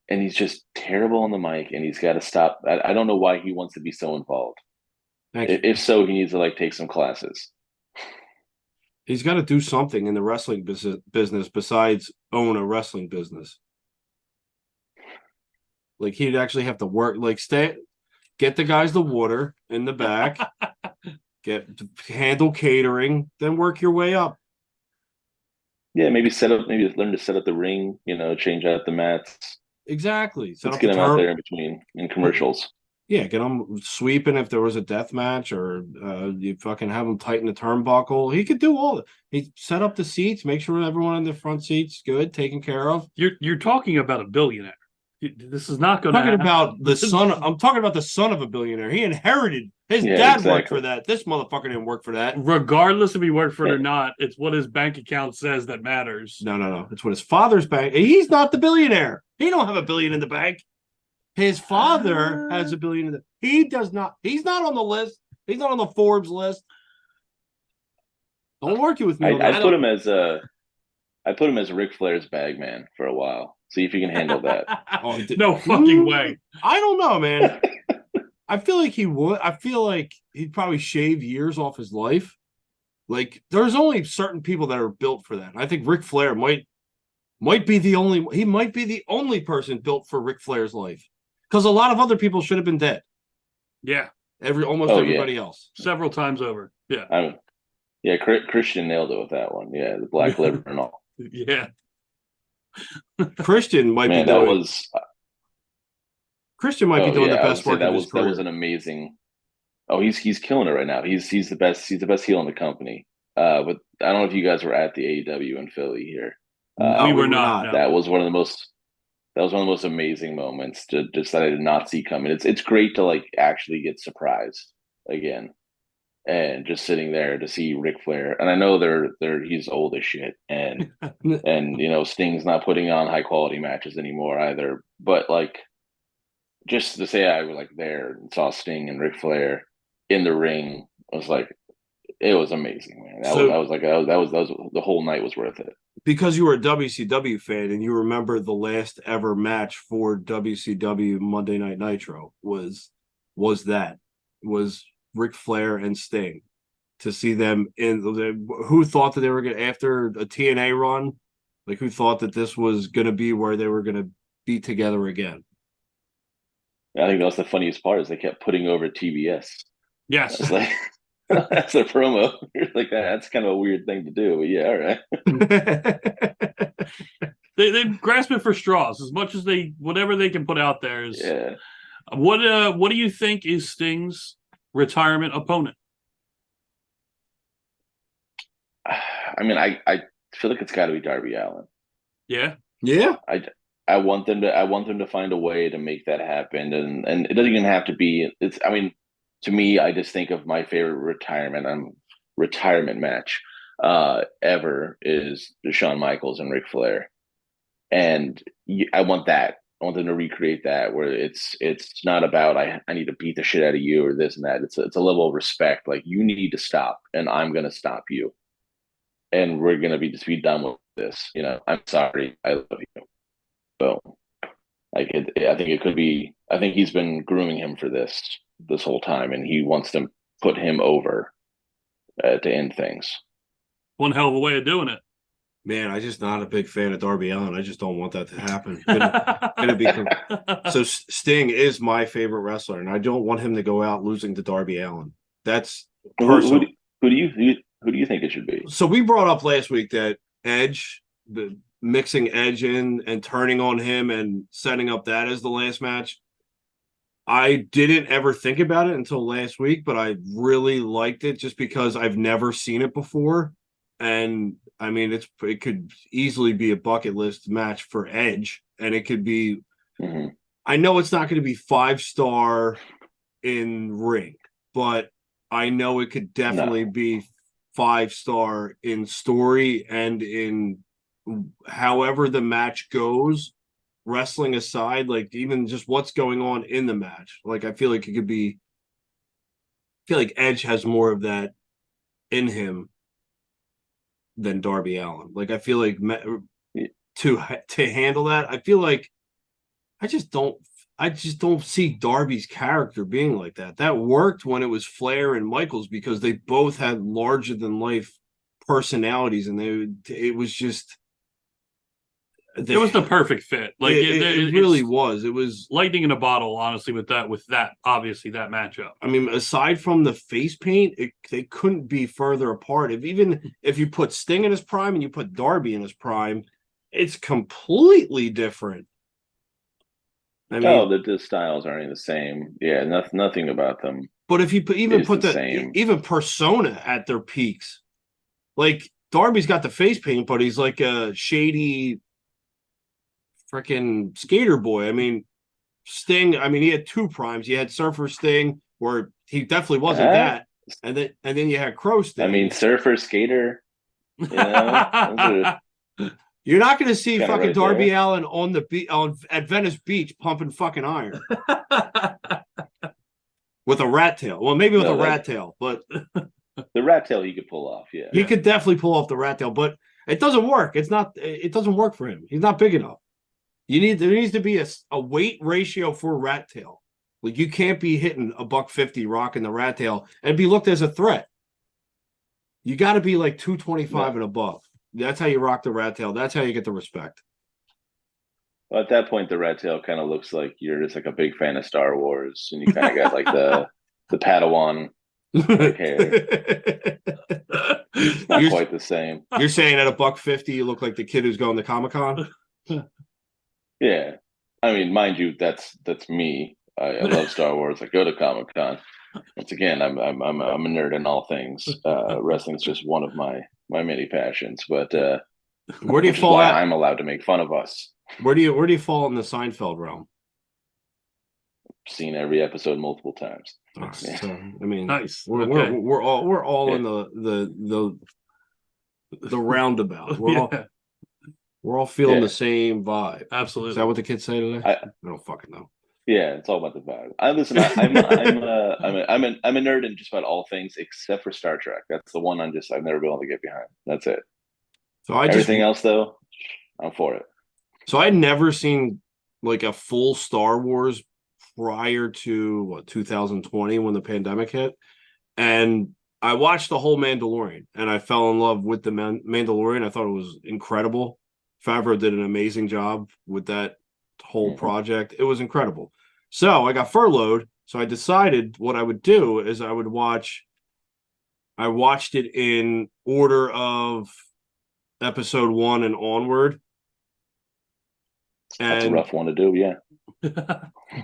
S12: And he's just terrible on the mic, and he's got to stop. I don't know why he wants to be so involved. If so, he needs to like take some classes.
S1: He's got to do something in the wrestling business besides own a wrestling business. Like, he'd actually have to work, like, get the guys the water in the back, handle catering, then work your way up.
S12: Yeah, maybe learn to set up the ring, change out the mats.
S1: Exactly.
S12: Let's get him out there in between in commercials.
S1: Yeah, get him sweeping if there was a death match, or you fucking have him tighten the turnbuckle. He could do all that. He set up the seats, make sure everyone in the front seats good, taken care of.
S11: You're talking about a billionaire. This is not going to
S1: happen. I'm talking about the son of a billionaire. He inherited. His dad worked for that. This motherfucker didn't work for that.
S11: Regardless if he worked for it or not, it's what his bank account says that matters.
S1: No. It's what his father's bank. He's not the billionaire. He don't have $1 billion in the bank. His father has $1 billion in the. He does not. He's not on the list. He's not on the Forbes list. Don't argue with me.
S12: I put him as Ric Flair's bag man for a while. See if you can handle that.
S11: No fucking way.
S1: I don't know, man. I feel like he would. I feel like he'd probably shave years off his life. Like, there's only certain people that are built for that. I think Ric Flair might be the only. He might be the only person built for Ric Flair's life, because a lot of other people should have been dead.
S11: Yeah,
S1: everybody else
S11: several times over. Yeah,
S12: Christian nailed it with that one. Yeah, the black liver and all.
S11: Yeah.
S1: Christian might be doing. Christian might be doing the best work of his career.
S12: That was an amazing. Oh, he's killing it right now. He's the best. He's the best heel in the company. But I don't know if you guys were at the AEW in Philly here.
S11: We were not.
S12: That was one of the most amazing moments that I did not see coming. It's great to like actually get surprised again, and just sitting there to see Ric Flair. And I know he's old as shit, and Sting's not putting on high quality matches anymore either. But like, just to say I was like there and saw Sting and Ric Flair in the ring was like, it was amazing, man. That was the whole night was worth it.
S1: Because you were a WCW fan and you remember the last ever match for WCW Monday Night Nitro was Ric Flair and Sting, to see them who thought that they were going to, after a TNA run, like who thought that this was going to be where they were going to be together again?
S12: I think that was the funniest part is they kept putting over TBS.
S11: Yes.
S12: It's like that's their promo. You're like that's kind of a weird thing to do, but yeah, all right.
S11: They grasping for straws as much as whatever they can put out there is.
S12: Yeah.
S11: What do you think is Sting's retirement opponent?
S12: I mean, I feel like it's got to be Darby Allin.
S11: Yeah.
S1: Yeah.
S12: I want them to find a way to make that happen, and it doesn't even have to be. It's. I mean, to me, I just think of my favorite retirement match ever is Shawn Michaels and Ric Flair, and I want that. I want them to recreate that where it's not about I need to beat the shit out of you or this and that. It's a level of respect. Like you need to stop, and I'm gonna stop you, and we're gonna be done with this. You know, I'm sorry, I love you. So, like, I think it could be. I think he's been grooming him for this whole time, and he wants to put him over to end things.
S11: One hell of a way of doing it.
S1: Man, I'm just not a big fan of Darby Allin. I just don't want that to happen. So Sting is my favorite wrestler, and I don't want him to go out losing to Darby Allin. That's personal.
S12: Who do you think it should be?
S1: So we brought up last week that Edge, mixing Edge in and turning on him and setting up that as the last match. I didn't ever think about it until last week, but I really liked it just because I've never seen it before. And I mean, it could easily be a bucket list match for Edge, and it could be.
S12: Mm-hmm.
S1: I know it's not going to be 5-star in ring, but I know it could definitely be 5-star in story and in however the match goes. Wrestling aside, like even just what's going on in the match, like I feel like it could be. I feel like Edge has more of that in him than Darby Allin. Like I feel like to handle that, I feel like I just don't see Darby's character being like that. That worked when it was Flair and Michaels because they both had larger than life personalities, and it was just.
S11: It was the perfect fit. Like
S1: it really was. It was
S11: lightning in a bottle, honestly, with that obviously that matchup.
S1: I mean, aside from the face paint, they couldn't be further apart. If you put Sting in his prime and you put Darby in his prime, it's completely different. I mean,
S12: the styles aren't the same. Yeah, nothing about them.
S1: But if you put even Persona at their peaks, like Darby's got the face paint, but he's like a shady freaking skater boy. I mean, Sting. I mean, he had two primes. You had Surfer Sting, where he definitely wasn't that, and then you had Crow Sting.
S12: I mean, Surfer Skater. You know,
S1: you're not going to see fucking Darby Allin at Venice Beach pumping fucking iron with a rat tail. Well, maybe with a rat tail, but
S12: the rat tail he could pull off. Yeah,
S1: he could definitely pull off the rat tail, but it doesn't work. It doesn't work for him. He's not big enough. There needs to be a weight ratio for rat tail. Like you can't be hitting $150 rocking the rat tail and be looked as a threat. You got to be like 225 and above. That's how you rock the rat tail. That's how you get the respect.
S12: Well, at that point, the rat tail kind of looks like you're just like a big fan of Star Wars, and you kind of got like the Padawan hair. Not quite the same.
S1: You're saying at $150, you look like the kid who's going to Comic-Con?
S12: Yeah, I mean, mind you, that's me. I love Star Wars. I go to Comic-Con. Once again, I'm a nerd in all things. Wrestling's just one of my many passions. But
S1: where do you fall?
S12: I'm allowed to make fun of us.
S1: Where do you fall in the Seinfeld realm?
S12: Seen every episode multiple times.
S1: Oh, so, I mean,
S11: nice.
S1: We're all in the roundabout. We're all feeling the same vibe.
S11: Absolutely.
S1: Is that what the kids say today? I don't fucking know.
S12: Yeah, it's all about the vibe. I'm a nerd in just about all things except for Star Trek. That's the one I've never been able to get behind. That's it.
S1: So
S12: everything else though, I'm for it.
S1: So I'd never seen like a full Star Wars prior to 2020 when the pandemic hit. And I watched the whole Mandalorian, and I fell in love with the Mandalorian. I thought it was incredible. Favreau did an amazing job with that whole project. It was incredible. So I got furloughed. So I decided what I would do is I watched it in order of episode 1 and onward.
S12: That's a rough one to do, yeah.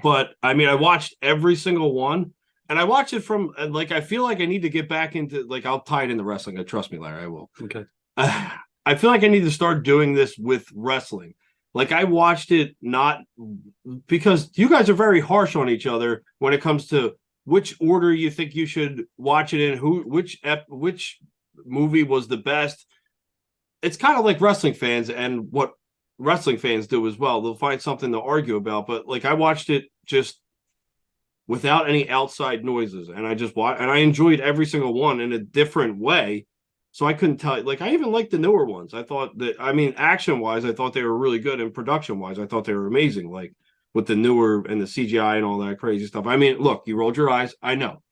S1: But I mean, I watched every single one, and I watched it from like, I feel like I need to get back into, like, I'll tie it into wrestling. Trust me, Larry, I will.
S11: Okay.
S1: I feel like I need to start doing this with wrestling. Like, I watched it not because you guys are very harsh on each other when it comes to which order you think you should watch it in, which movie was the best. It's kind of like wrestling fans and what wrestling fans do as well. They'll find something to argue about, but like, I watched it just without any outside noises, and I just watched, and I enjoyed every single one in a different way. So I couldn't tell you. Like, I even liked the newer ones. I thought that, I mean, action-wise, I thought they were really good, and production-wise, I thought they were amazing. Like, with the newer and the CGI and all that crazy stuff. I mean, look, you rolled your eyes. I know.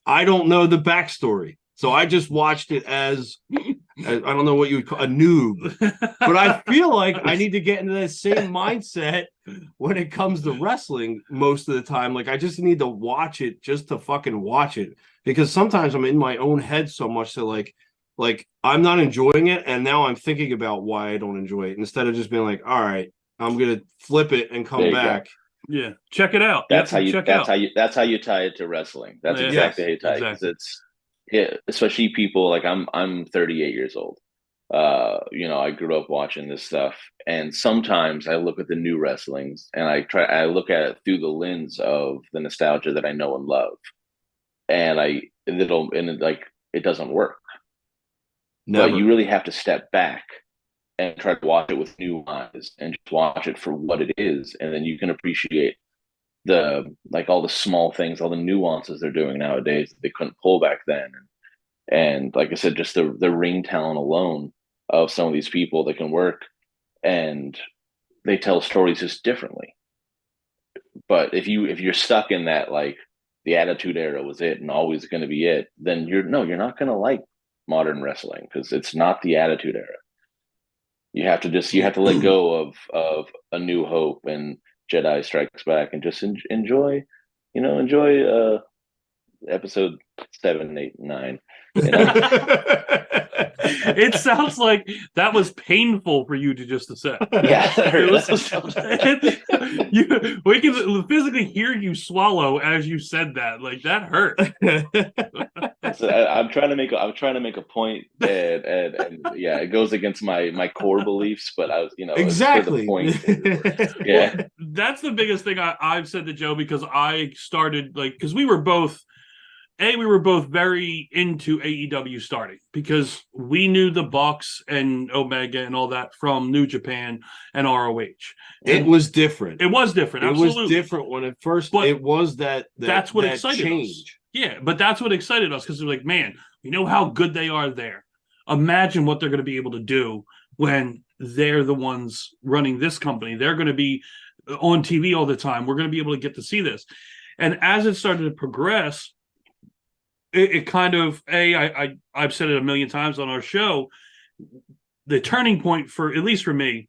S1: I don't know the backstory. So I just watched it as I don't know what you would call a noob. But I feel like I need to get into that same mindset when it comes to wrestling most of the time. Like, I just need to watch it just to fucking watch it. Because sometimes I'm in my own head so much that like I'm not enjoying it, and now I'm thinking about why I don't enjoy it instead of just being like, all right, I'm gonna flip it and come back.
S11: Yeah, check it out.
S12: That's how you tie it to wrestling. That's exactly how you tie it. Exactly. Especially people like I'm 38 years old. I grew up watching this stuff, and sometimes I look at the new wrestlings and I look at it through the lens of the nostalgia that I know and love, and it doesn't work. Never. But you really have to step back and try to watch it with new eyes and just watch it for what it is, and then you can appreciate all the small things, all the nuances they're doing nowadays that they couldn't pull back then. And like I said, just the ring talent alone of some of these people that can work, and they tell stories just differently. But if you're stuck in that, like, the Attitude Era was it and always going to be it, then you're not going to like modern wrestling, because it's not the Attitude Era. You have to let go of A New Hope and Jedi Strikes Back and just enjoy episode 7, 8, 9.
S11: It sounds like that was painful for you to just to say.
S12: Yeah,
S11: we can physically hear you swallow as you said that. Like, that hurt.
S12: So I'm trying to make a point, and yeah, it goes against my core beliefs, but I was
S1: exactly
S12: point. Yeah,
S11: that's the biggest thing I've said to Joe, because I started because we were both very into AEW starting, because we knew the Bucks and Omega and all that from New Japan and ROH.
S1: It was different.
S11: It was different. Absolutely.
S1: It was different when it first. But it was that's
S11: what excited us. Yeah, but that's what excited us, because we're like, man, we know how good they are there. Imagine what they're going to be able to do when they're the ones running this company. They're going to be on TV all the time. We're going to be able to get to see this. And as it started to progress, it kind of, I've said it a million times on our show, the turning point, for at least for me,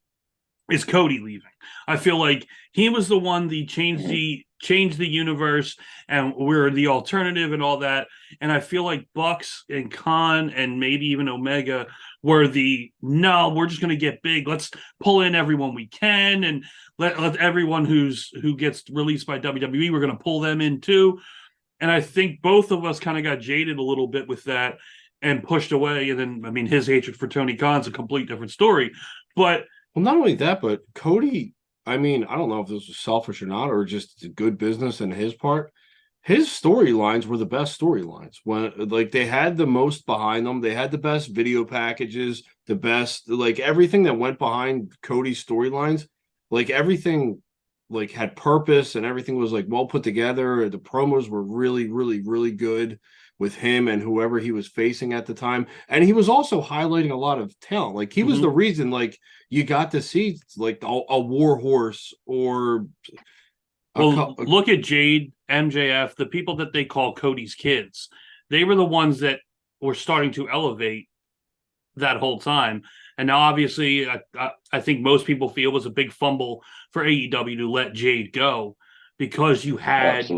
S11: is Cody leaving. I feel like he was the one that changed the universe, and we're the alternative and all that. And I feel like Bucks and Khan and maybe even Omega were no, we're just going to get big. Let's pull in everyone we can, and let everyone who gets released by WWE, we're going to pull them in too. And I think both of us kind of got jaded a little bit with that and pushed away. And then, I mean, his hatred for Tony Khan's a complete different story. But
S1: not only that, but Cody, I mean, I don't know if this was selfish or not, or just good business on his part. His storylines were the best storylines. When they had the most behind them, they had the best video packages, the best, everything that went behind Cody's storylines, everything had purpose, and everything was well put together. The promos were really, really, really good with him and whoever he was facing at the time. And he was also highlighting a lot of talent. He was the reason you got to see a Warhorse or
S11: look at Jade, MJF, the people that they call Cody's kids. They were the ones that were starting to elevate that whole time. And now, obviously, I think most people feel it was a big fumble for AEW to let Jade go, because you had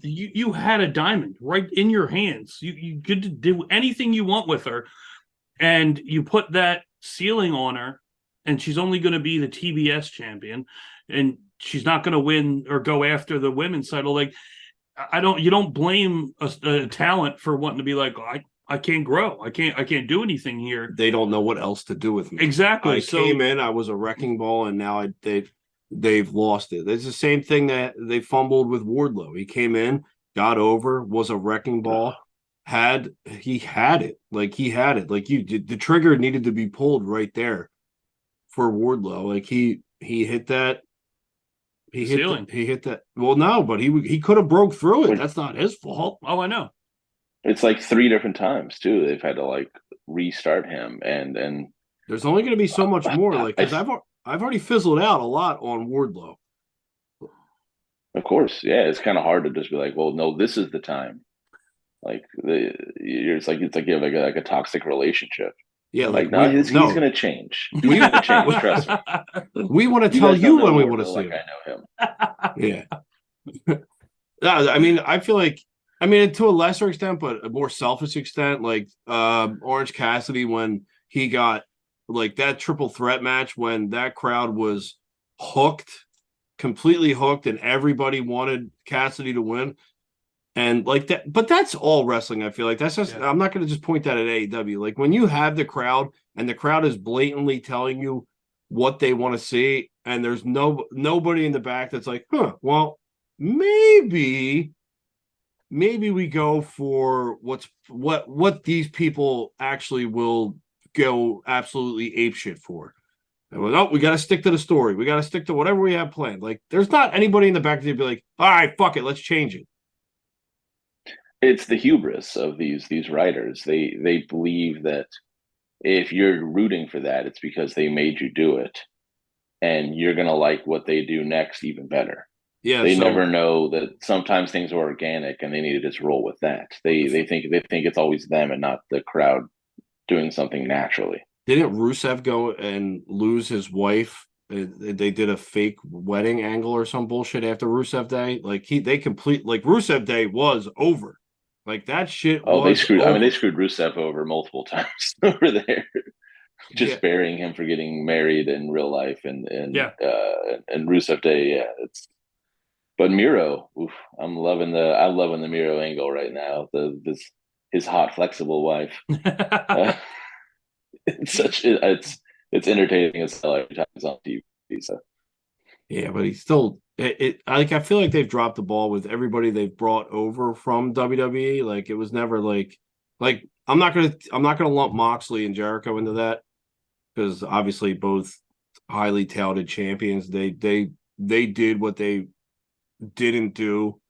S11: a diamond right in your hands. You could do anything you want with her, and you put that ceiling on her, and she's only going to be the TBS champion, and she's not going to win or go after the women's title. Like, you don't blame a talent for wanting to be like, I can't grow. I can't do anything here.
S1: They don't know what else to do with me.
S11: Exactly.
S1: I came in, I was a wrecking ball, and now they've lost it. It's the same thing that they fumbled with Wardlow. He came in, got over, was a wrecking ball, had it. Like, the trigger needed to be pulled right there for Wardlow. Like, he hit that. He hit that. Well, no, but he could have broke through it. That's not his fault.
S11: Oh, I know.
S12: It's like 3 different times too. They've had to like restart him, and
S1: there's only going to be so much more. Like, because I've already fizzled out a lot on Wardlow.
S12: Of course, yeah, it's kind of hard to just be like, well, no, this is the time. Like, it's like you have like a toxic relationship.
S1: Yeah,
S12: like no, he's going to change. He's going to change. Trust me.
S1: We want to tell you when we want to see him.
S12: I know him.
S1: Yeah. I mean, I feel like. I mean, to a lesser extent, but a more selfish extent, like Orange Cassidy, when he got like that triple threat match, when that crowd was completely hooked, and everybody wanted Cassidy to win. And like that, but that's all wrestling. I feel like that's just, I'm not going to just point that at AEW. Like, when you have the crowd and the crowd is blatantly telling you what they want to see, and there's nobody in the back that's like, well, maybe we go for what these people actually will go absolutely apeshit for. And we got to stick to the story. We got to stick to whatever we have planned. Like, there's not anybody in the back that'd be like, all right, fuck it, let's change it.
S12: It's the hubris of these writers. They believe that if you're rooting for that, it's because they made you do it, and you're gonna like what they do next even better.
S1: Yeah,
S12: they never know that sometimes things are organic, and they need to just roll with that. They think it's always them and not the crowd doing something naturally.
S1: Didn't Rusev go and lose his wife? They did a fake wedding angle or some bullshit after Rusev Day. Like, Rusev Day was over. Like, that shit.
S12: Oh, they screwed. Over. I mean, they screwed Rusev over multiple times over there. Just burying him for getting married in real life, and Rusev Day. Yeah, it's. But Miro, I'm loving the Miro angle right now. His hot, flexible wife. It's entertaining as hell every time it's on TV. So.
S1: Yeah, but he's still. I feel like they've dropped the ball with everybody they've brought over from WWE. Like, it was never like I'm not gonna lump Moxley and Jericho into that, because obviously both highly touted champions. They did what they didn't do.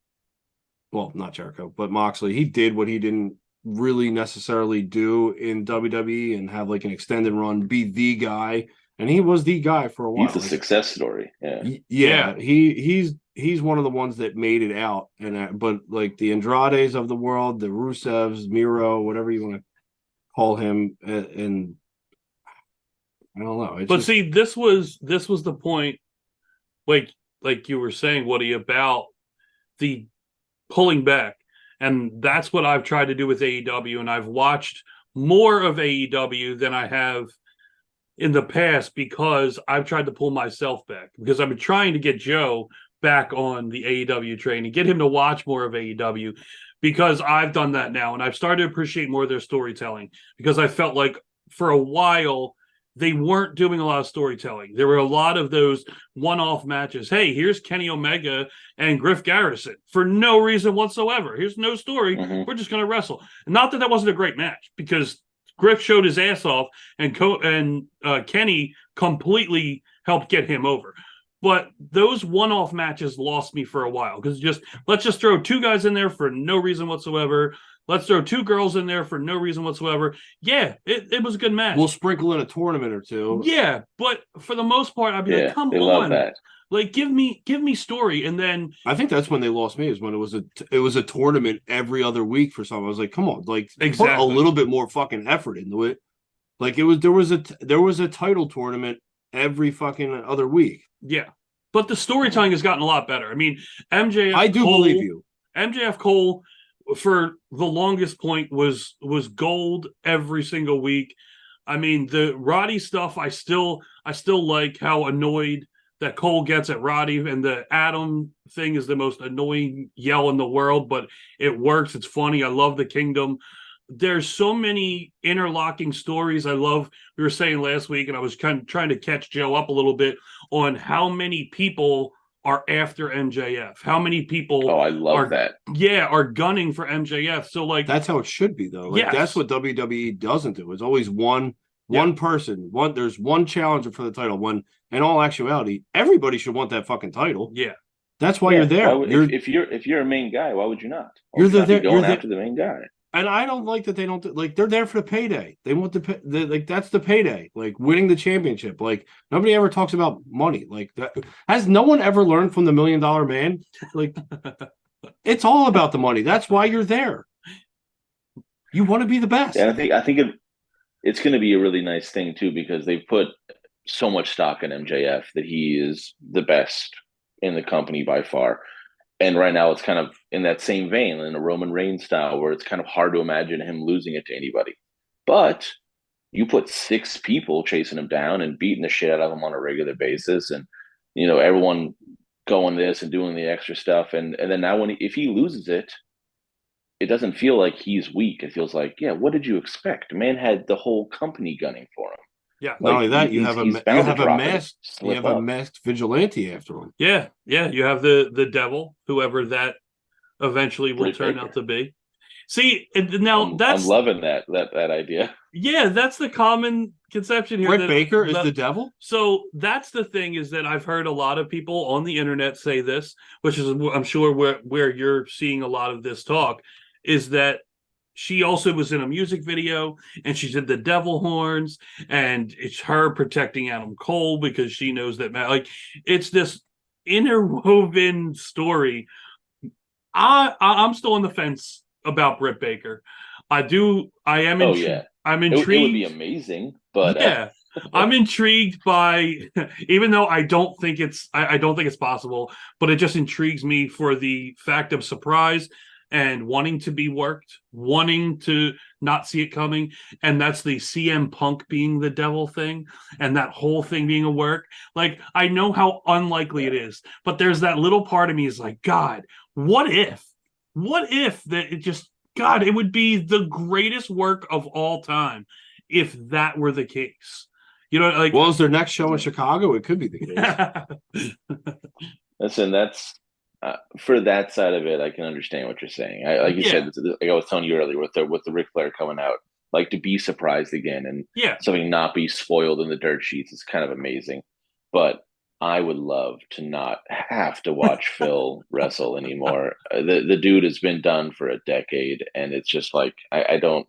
S1: Well, not Jericho, but Moxley. He did what he didn't really necessarily do in WWE, and have like an extended run, be the guy. And he was the guy for a while.
S12: He's a success story.
S1: Yeah. He's one of the ones that made it out. And but like the Andrades of the world, the Rusevs, Miro, whatever you want to call him, and I don't know.
S11: See, this was the point, like you were saying, Woody, about the pulling back, and that's what I've tried to do with AEW. And I've watched more of AEW than I have in the past, because I've tried to pull myself back, because I've been trying to get Joe back on the AEW train and get him to watch more of AEW, because I've done that now, and I've started to appreciate more of their storytelling, because I felt like for a while they weren't doing a lot of storytelling. There were a lot of those one-off matches. Hey, here's Kenny Omega and Griff Garrison for no reason whatsoever. Here's no story.
S12: Mm-hmm.
S11: We're just going to wrestle. Not that wasn't a great match, because Griff showed his ass off, and Kenny completely helped get him over. But those one-off matches lost me for a while, because let's just throw 2 guys in there for no reason whatsoever. Let's throw 2 girls in there for no reason whatsoever. Yeah, it was a good match.
S1: We'll sprinkle in a tournament or 2.
S11: Yeah, but for the most part, I'd be like, come on.
S12: Love that.
S11: Like, give me story. And then
S1: I think that's when they lost me, is when it was a tournament every other week for something. I was like, come on, like put a little bit more fucking effort into it. Like there was a title tournament every fucking other week.
S11: Yeah. But the storytelling has gotten a lot better. I mean,
S1: I do believe you.
S11: MJF Cole for the longest point was gold every single week. I mean, the Roddy stuff, I still like how annoyed that Cole gets at Roddy, and the Adam thing is the most annoying yell in the world, but it works. It's funny. I love the Kingdom. There's so many interlocking stories. We were saying last week, and I was kind of trying to catch Joe up a little bit on how many people are after MJF. How many people
S12: I love that.
S11: Yeah, are gunning for MJF. So like
S1: that's how it should be though. Like that's what WWE doesn't do. It's always one person. There's one challenger for the title. When in all actuality, everybody should want that fucking title.
S11: Yeah.
S1: That's why you're there.
S12: If you're a main guy, why would you not? You're going after the main guy.
S1: And I don't like that they don't like. They're there for the payday. They want like that's the payday. Like winning the championship. Like nobody ever talks about money. Like that. Has no one ever learned from the $1 Million Man? Like it's all about the money. That's why you're there. You want to be the best.
S12: And I think it's going to be a really nice thing too, because they've put so much stock in MJF that he is the best in the company by far. And right now it's kind of in that same vein, in a Roman Reigns style, where it's kind of hard to imagine him losing it to anybody. But you put 6 people chasing him down and beating the shit out of him on a regular basis, and everyone going this and doing the extra stuff, and then now if he loses it, it doesn't feel like he's weak. It feels like, yeah, what did you expect? Man had the whole company gunning for him.
S11: Yeah.
S1: Not only that, you have a masked vigilante after him.
S11: Yeah. You have the devil, whoever that eventually will turn out to be. See, now I'm
S12: loving that idea.
S11: Yeah, that's the common conception here.
S1: Britt Baker is the devil.
S11: So that's the thing, is that I've heard a lot of people on the internet say this, which is I'm sure where you're seeing a lot of this talk, is that she also was in a music video and she did the devil horns, and it's her protecting Adam Cole because she knows that, like, it's this interwoven story. I'm still on the fence about Britt Baker. I am intrigued. I'm intrigued.
S12: It would be amazing, but
S11: yeah. I'm intrigued by, even though I don't think it's possible, but it just intrigues me for the fact of surprise and wanting to be worked, wanting to not see it coming. And that's the CM Punk being the devil thing, and that whole thing being a work. Like, I know how unlikely it is, but there's that little part of me is like, God, what if that it just, God, it would be the greatest work of all time if that were the case. Like,
S1: well, is their next show in Chicago? It could be the
S12: case. Listen, that's for that side of it, I can understand what you're saying. Like you said, like I was telling you earlier, with the Ric Flair coming out, like, to be surprised again and something not be spoiled in the dirt sheets is kind of amazing. But I would love to not have to watch Phil wrestle anymore. The dude has been done for a decade, and it's just like I don't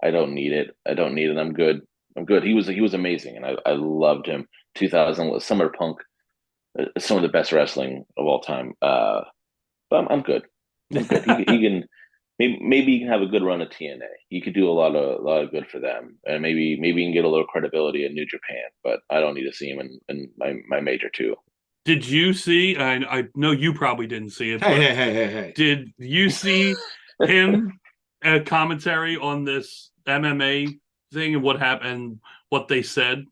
S12: need it. I don't need it. I'm good. He was amazing, and I loved him. 2000 Summer Punk. Some of the best wrestling of all time. But I'm good. I'm good. He can maybe he can have a good run at TNA. He could do a lot of good for them, and maybe he can get a little credibility in New Japan. But I don't need to see him in my major 2.
S11: Did you see? I know you probably didn't see it.
S1: Hey.
S11: Did you see him commentary on this MMA thing and what happened, what they said?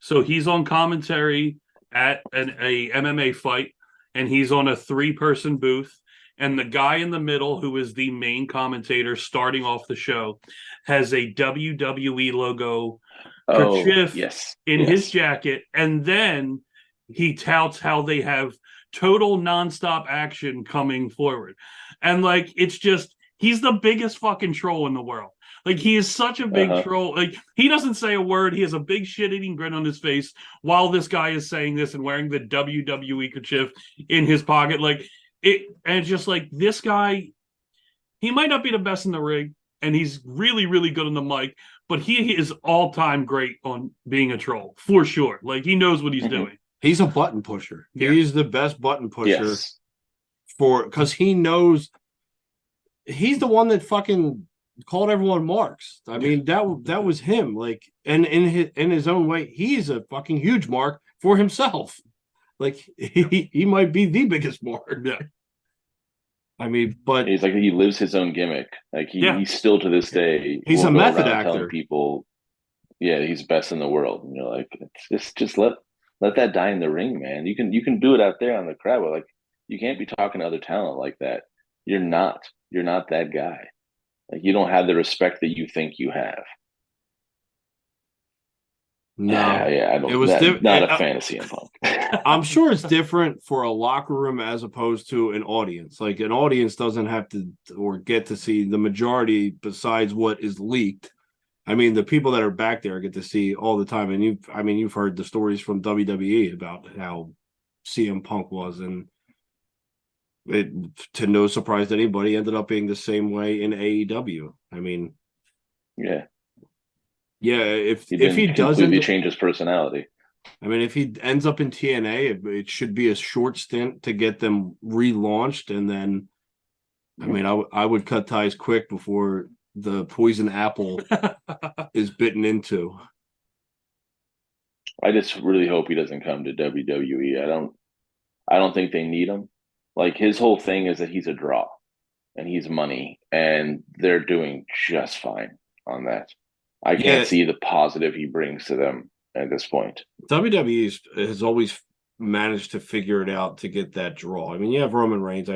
S11: So he's on commentary at a MMA fight, and he's on a 3-person booth, and the guy in the middle, who is the main commentator starting off the show, has a WWE logo kerchief in his jacket, and then he touts how they have total nonstop action coming forward. And like, it's just, he's the biggest fucking troll in the world. Like, he is such a big troll. Like, he doesn't say a word. He has a big shit-eating grin on his face while this guy is saying this and wearing the WWE kerchief in his pocket. Like, and it's just like, this guy, he might not be the best in the ring, and he's really, really good on the mic, but he is all-time great on being a troll, for sure. Like, he knows what he's doing.
S1: He's a button pusher.
S11: Yeah.
S1: He's the best button pusher
S12: Yes.
S1: because he knows he's the one that fucking called everyone marks. I mean, that was him. Like, and in his own way, he's a fucking huge mark for himself. Like he might be the biggest mark.
S11: Yeah.
S1: I mean, but
S12: He's like, he lives his own gimmick. Like he still to this day,
S1: He's
S12: will
S1: a
S12: go
S1: method
S12: around
S1: actor.
S12: telling people, yeah, he's best in the world. And you're like, just let that die in the ring, man. You can do it out there on the crowd, but like, you can't be talking to other talent like that. You're not that guy. Like, you don't have the respect that you think you have.
S1: no,
S12: I don't.
S1: it was
S12: not a fantasy in Punk.
S1: I'm sure it's different for a locker room as opposed to an audience. Like, an audience doesn't have to or get to see the majority besides what is leaked. I mean, the people that are back there get to see all the time. And you've heard the stories from WWE about how CM Punk was, and it, to no surprise to anybody, ended up being the same way in AEW. I mean,
S12: Yeah,
S1: if he
S12: completely
S1: doesn't
S12: change his personality.
S1: I mean, if he ends up in TNA, it should be a short stint to get them relaunched, and then, I mean, I would cut ties quick before the poison apple is bitten into.
S12: I just really hope he doesn't come to WWE. I don't think they need him. Like, his whole thing is that he's a draw and he's money, and they're doing just fine on that. I can't see the positive he brings to them at this point.
S1: WWE has always managed to figure it out to get that draw. I mean, you have Roman Reigns.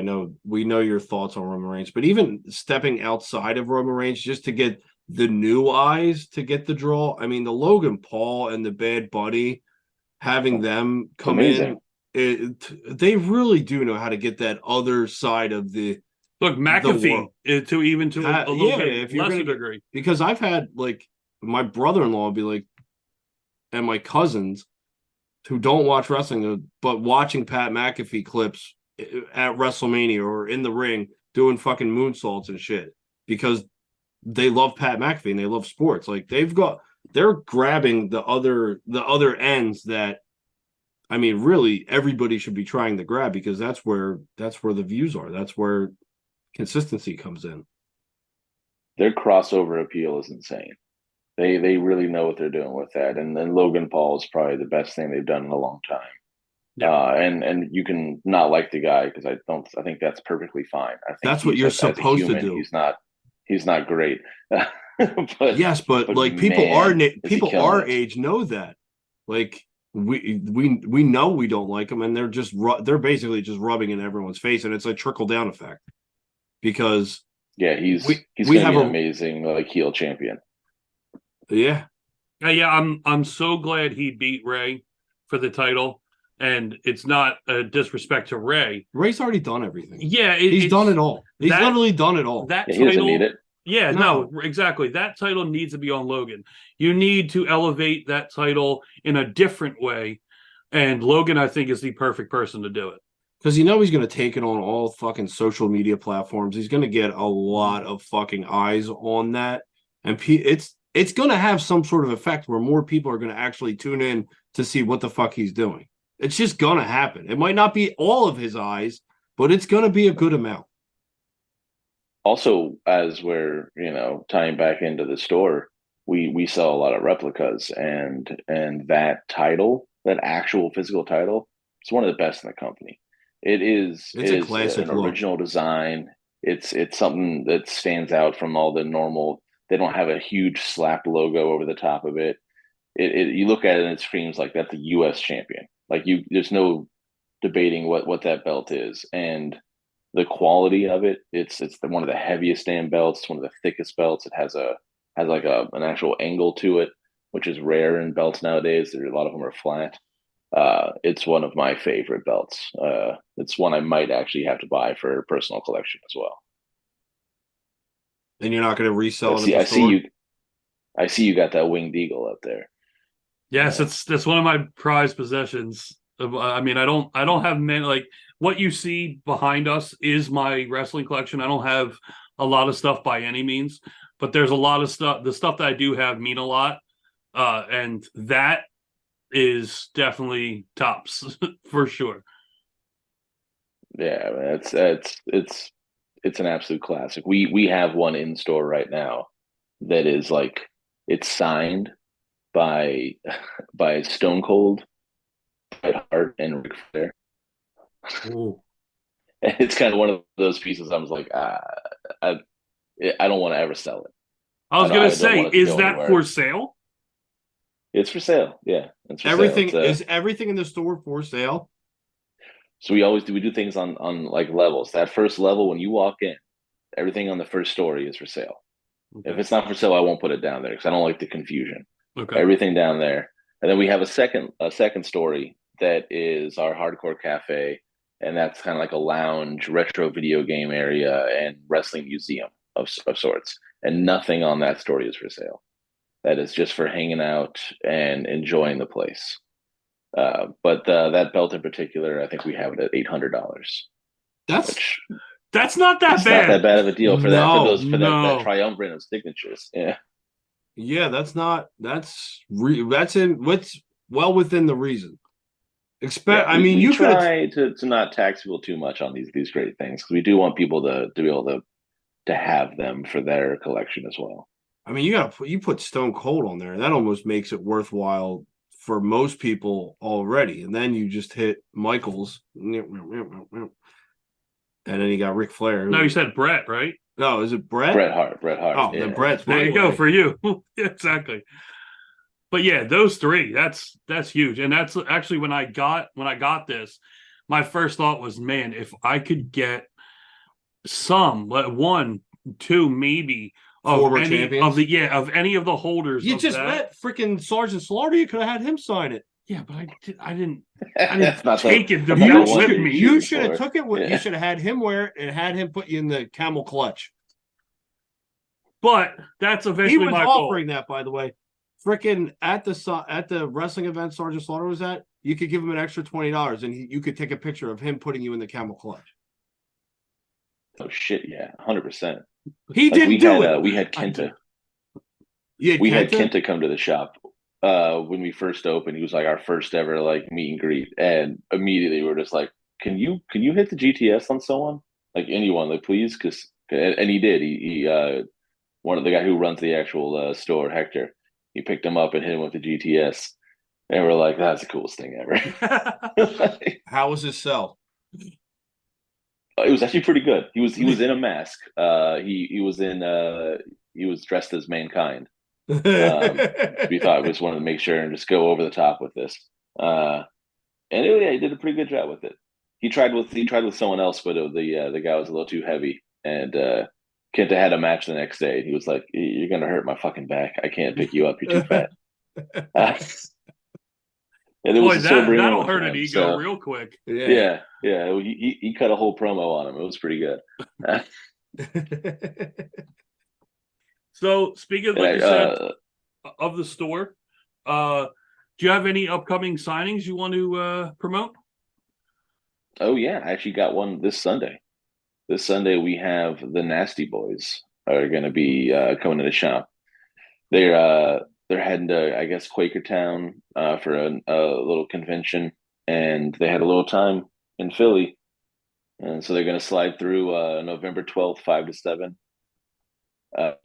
S1: We know your thoughts on Roman Reigns, but even stepping outside of Roman Reigns just to get the new eyes to get the draw. I mean, the Logan Paul and the Bad Bunny, having them come in, they really do know how to get that other side of the.
S11: Look, McAfee to a little bit lesser degree.
S1: Because I've had, like, my brother-in-law be like, and my cousins who don't watch wrestling, but watching Pat McAfee clips at WrestleMania or in the ring doing fucking moonsaults and shit because they love Pat McAfee and they love sports. Like, they're grabbing the other ends that, I mean, really everybody should be trying to grab, because that's where the views are. That's where consistency comes in.
S12: Their crossover appeal is insane. They really know what they're doing with that. And then Logan Paul is probably the best thing they've done in a long time. Yeah. And you can not like the guy, because I think that's perfectly fine. I think
S1: that's what you're supposed to do.
S12: He's not great. but
S1: like, people our age know that. Like, we know we don't like him, and they're basically just rubbing in everyone's face, and it's a trickle down effect. Because
S12: he's going to be an amazing, like, heel champion.
S1: Yeah.
S11: I'm so glad he beat Ray for the title, and it's not a disrespect to Ray.
S1: Ray's already done everything.
S11: Yeah,
S1: he's done it all. He's literally done it all.
S11: That
S12: title, he doesn't need it.
S11: Yeah, no, exactly. That title needs to be on Logan. You need to elevate that title in a different way, and Logan, I think, is the perfect person to do it.
S1: Because he's going to take it on all fucking social media platforms. He's going to get a lot of fucking eyes on that, and it's going to have some sort of effect where more people are going to actually tune in to see what the fuck he's doing. It's just going to happen. It might not be all of his eyes, but it's going to be a good amount.
S12: Also, as we're, tying back into the store, we sell a lot of replicas, and that title, that actual physical title, it's one of the best in the company. It's a classic, an original design. It's something that stands out from all the normal. They don't have a huge slap logo over the top of it. You look at it and it screams like that's a U.S. champion. Like, there's no debating what that belt is, and the quality of it. It's one of the heaviest damn belts. It's one of the thickest belts. It has an actual angle to it, which is rare in belts nowadays. A lot of them are flat. It's one of my favorite belts. It's one I might actually have to buy for a personal collection as well.
S1: And you're not going to resell
S12: it? I see you got that winged eagle up there.
S11: Yes, that's one of my prized possessions. I mean, I don't have many. Like, what you see behind us is my wrestling collection. I don't have a lot of stuff by any means, but there's a lot of stuff. The stuff that I do have mean a lot, and that is definitely tops for sure.
S12: Yeah, man, it's an absolute classic. We have one in store right now that is like it's signed by by Stone Cold, Bret Hart, and Ric Flair.
S1: Ooh.
S12: And it's kind of one of those pieces. I was like, I don't want to ever sell it.
S11: I was gonna
S12: I don't
S11: say,
S12: want it to
S11: is
S12: go
S11: that
S12: anywhere.
S11: for sale?
S12: It's for sale. Yeah, it's for
S1: Everything
S12: sale.
S1: is everything in the store for sale.
S12: So we do things on like levels. That first level, when you walk in, everything on the first story is for sale.
S11: Okay.
S12: If it's not for sale, I won't put it down there because I don't like the confusion.
S11: Okay.
S12: Everything down there, and then we have a second story that is our hardcore cafe, and that's kind of like a lounge, retro video game area, and wrestling museum of sorts. And nothing on that story is for sale. That is just for hanging out and enjoying the place. But that belt in particular, I think we have it at $800.
S11: That's not that
S12: it's
S11: bad.
S12: Not that bad of a deal for that
S11: No.
S12: triumvirate of signatures. Yeah.
S1: Yeah, that's in what's well within the reason.
S12: We try to not tax people too much on these great things because we do want people to be able to have them for their collection as well.
S1: I mean, you put Stone Cold on there, that almost makes it worthwhile for most people already. And then you just hit Michaels, and then you got Ric Flair.
S11: No, you said Bret, right?
S1: No, is it Bret?
S12: Bret Hart.
S1: Oh,
S12: yeah.
S1: then Bret's.
S11: There you go for you. Exactly. But yeah, those three, that's huge. And that's actually when I got this, my first thought was, man, if I could get one, two, maybe of any of any of the holders.
S1: You just let freaking Sergeant Slaughter. You could have had him sign it.
S11: Yeah, but I didn't take it
S1: with me. You should have took it. You should have had him wear it and had him put you in the camel clutch.
S11: But that's eventually
S1: he was
S11: my
S1: offering that, by the way. Freaking at the wrestling event Sergeant Slaughter was at, you could give him an extra $20 and you could take a picture of him putting you in the camel clutch.
S12: Oh shit! Yeah, 100%.
S1: He didn't do it.
S12: We had Kenta. We had Kenta come to the shop when we first opened. He was like our first ever like meet and greet, and immediately we were just like, "Can you hit the GTS on someone? Like anyone, like please?" And he did. He one of the guy who runs the actual store, Hector. He picked him up and hit him with the GTS, and we're like, "That's the coolest thing ever."
S1: How was his cell?
S12: It was actually pretty good. He was in a mask. He was dressed as Mankind. We thought we just wanted to make sure and just go over the top with this. And he did a pretty good job with it. He tried with someone else, but the guy was a little too heavy. And Kenta had a match the next day. And he was like, "You're gonna hurt my fucking back. I can't pick you up. You're too fat." And it was
S11: that'll hurt an ego real quick.
S12: Yeah. He cut a whole promo on him. It was pretty good.
S11: So speaking of like you said of the store, do you have any upcoming signings you want to promote?
S12: Oh yeah, I actually got one this Sunday. This Sunday we have the Nasty Boys are going to be coming to the shop. They're heading to, I guess, Quakertown for a little convention, and they had a little time in Philly, and so they're going to slide through November 12th, 5 to 7. I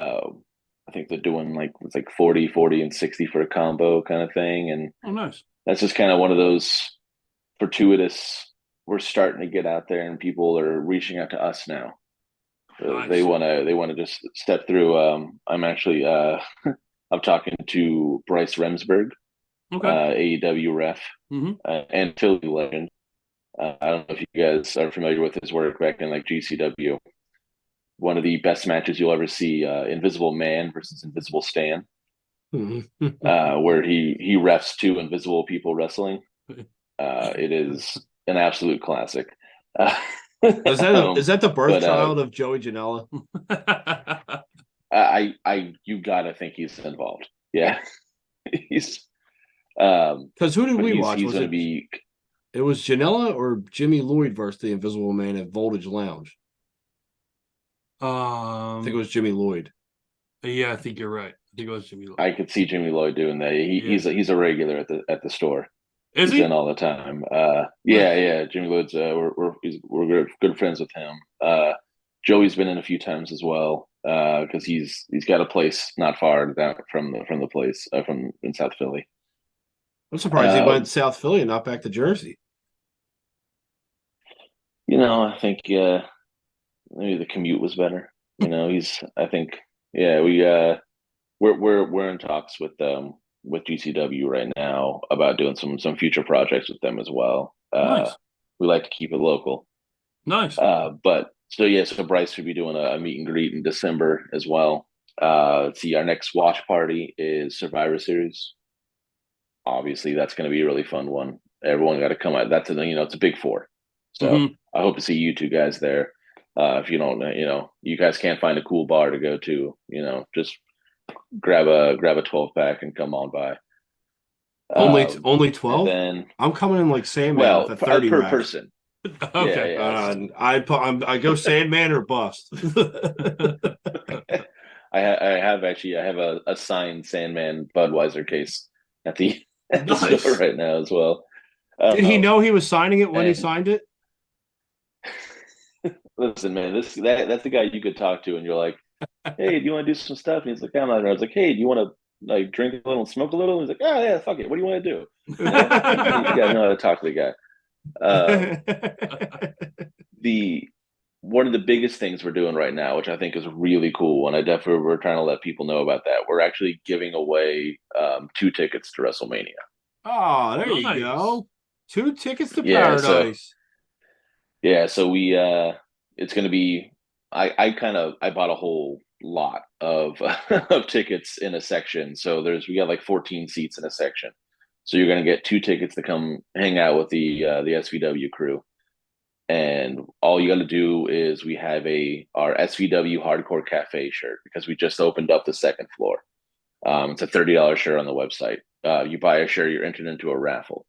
S12: think they're doing it's 40, and 60 for a combo kind of thing, and
S11: nice.
S12: That's just kind of one of those fortuitous. We're starting to get out there, and people are reaching out to us now. Nice. They want to just step through. I'm actually I'm talking to Bryce Remsburg, AEW ref, and Philly legend. I don't know if you guys are familiar with his work back in GCW. One of the best matches you'll ever see, Invisible Man versus Invisible Stan, where he refs two invisible people wrestling. It is an absolute classic.
S1: Is that the birth child of Joey Janela?
S12: You gotta think he's involved. Yeah, he's
S1: because who did we watch? It was Janela or Jimmy Lloyd versus the Invisible Man at Voltage Lounge. I think it was Jimmy Lloyd.
S11: Yeah, I think you're right. I think it was Jimmy Lloyd.
S12: I could see Jimmy Lloyd doing that. He's a regular at the store.
S11: Is
S12: he's
S11: he?
S12: in all the time. Yeah. Jimmy Lloyd's. We're good friends with him. Joey's been in a few times as well because he's got a place not far down from the place from in South Philly.
S1: I'm surprised he went to South Philly and not back to Jersey.
S12: I think maybe the commute was better. I think we're in talks with GCW right now about doing some future projects with them as well.
S11: Nice.
S12: We like to keep it local.
S11: Nice.
S12: So Bryce will be doing a meet and greet in December as well. Let's see, our next watch party is Survivor Series. Obviously, that's going to be a really fun one. Everyone got to come out. That's it's a big four. So I hope to see you two guys there. If you don't, you guys can't find a cool bar to go to, just grab a 12-pack and come on by.
S1: Only 12?
S12: Then
S1: I'm coming in like Sandman with a 30
S12: per
S1: rack.
S12: person.
S11: Okay.
S1: I go Sandman or bust.
S12: I have a signed Sandman Budweiser case at the store right now as well.
S1: Did he know he was signing it when he signed it?
S12: Listen, man, that's the guy you could talk to, and you're like, "Hey, do you want to do some stuff?" And he's like, "I'm not." I was like, "Hey, do you want to drink a little and smoke a little?" And he's like, "Oh yeah, fuck it. What do you want to do?" You gotta know how to talk to the guy. One of the biggest things we're doing right now, which I think is really cool, and we're trying to let people know about that. We're actually giving away 2 tickets to WrestleMania.
S1: Oh, there you go. 2 tickets to Paradise.
S12: So we it's going to be I bought a whole lot of of tickets in a section. So we got like 14 seats in a section. So you're going to get 2 tickets to come hang out with the SVW crew. And all you got to do is we have our SVW Hardcore Cafe shirt because we just opened up the second floor. It's a $30 shirt on the website. You buy a shirt, you're entered into a raffle.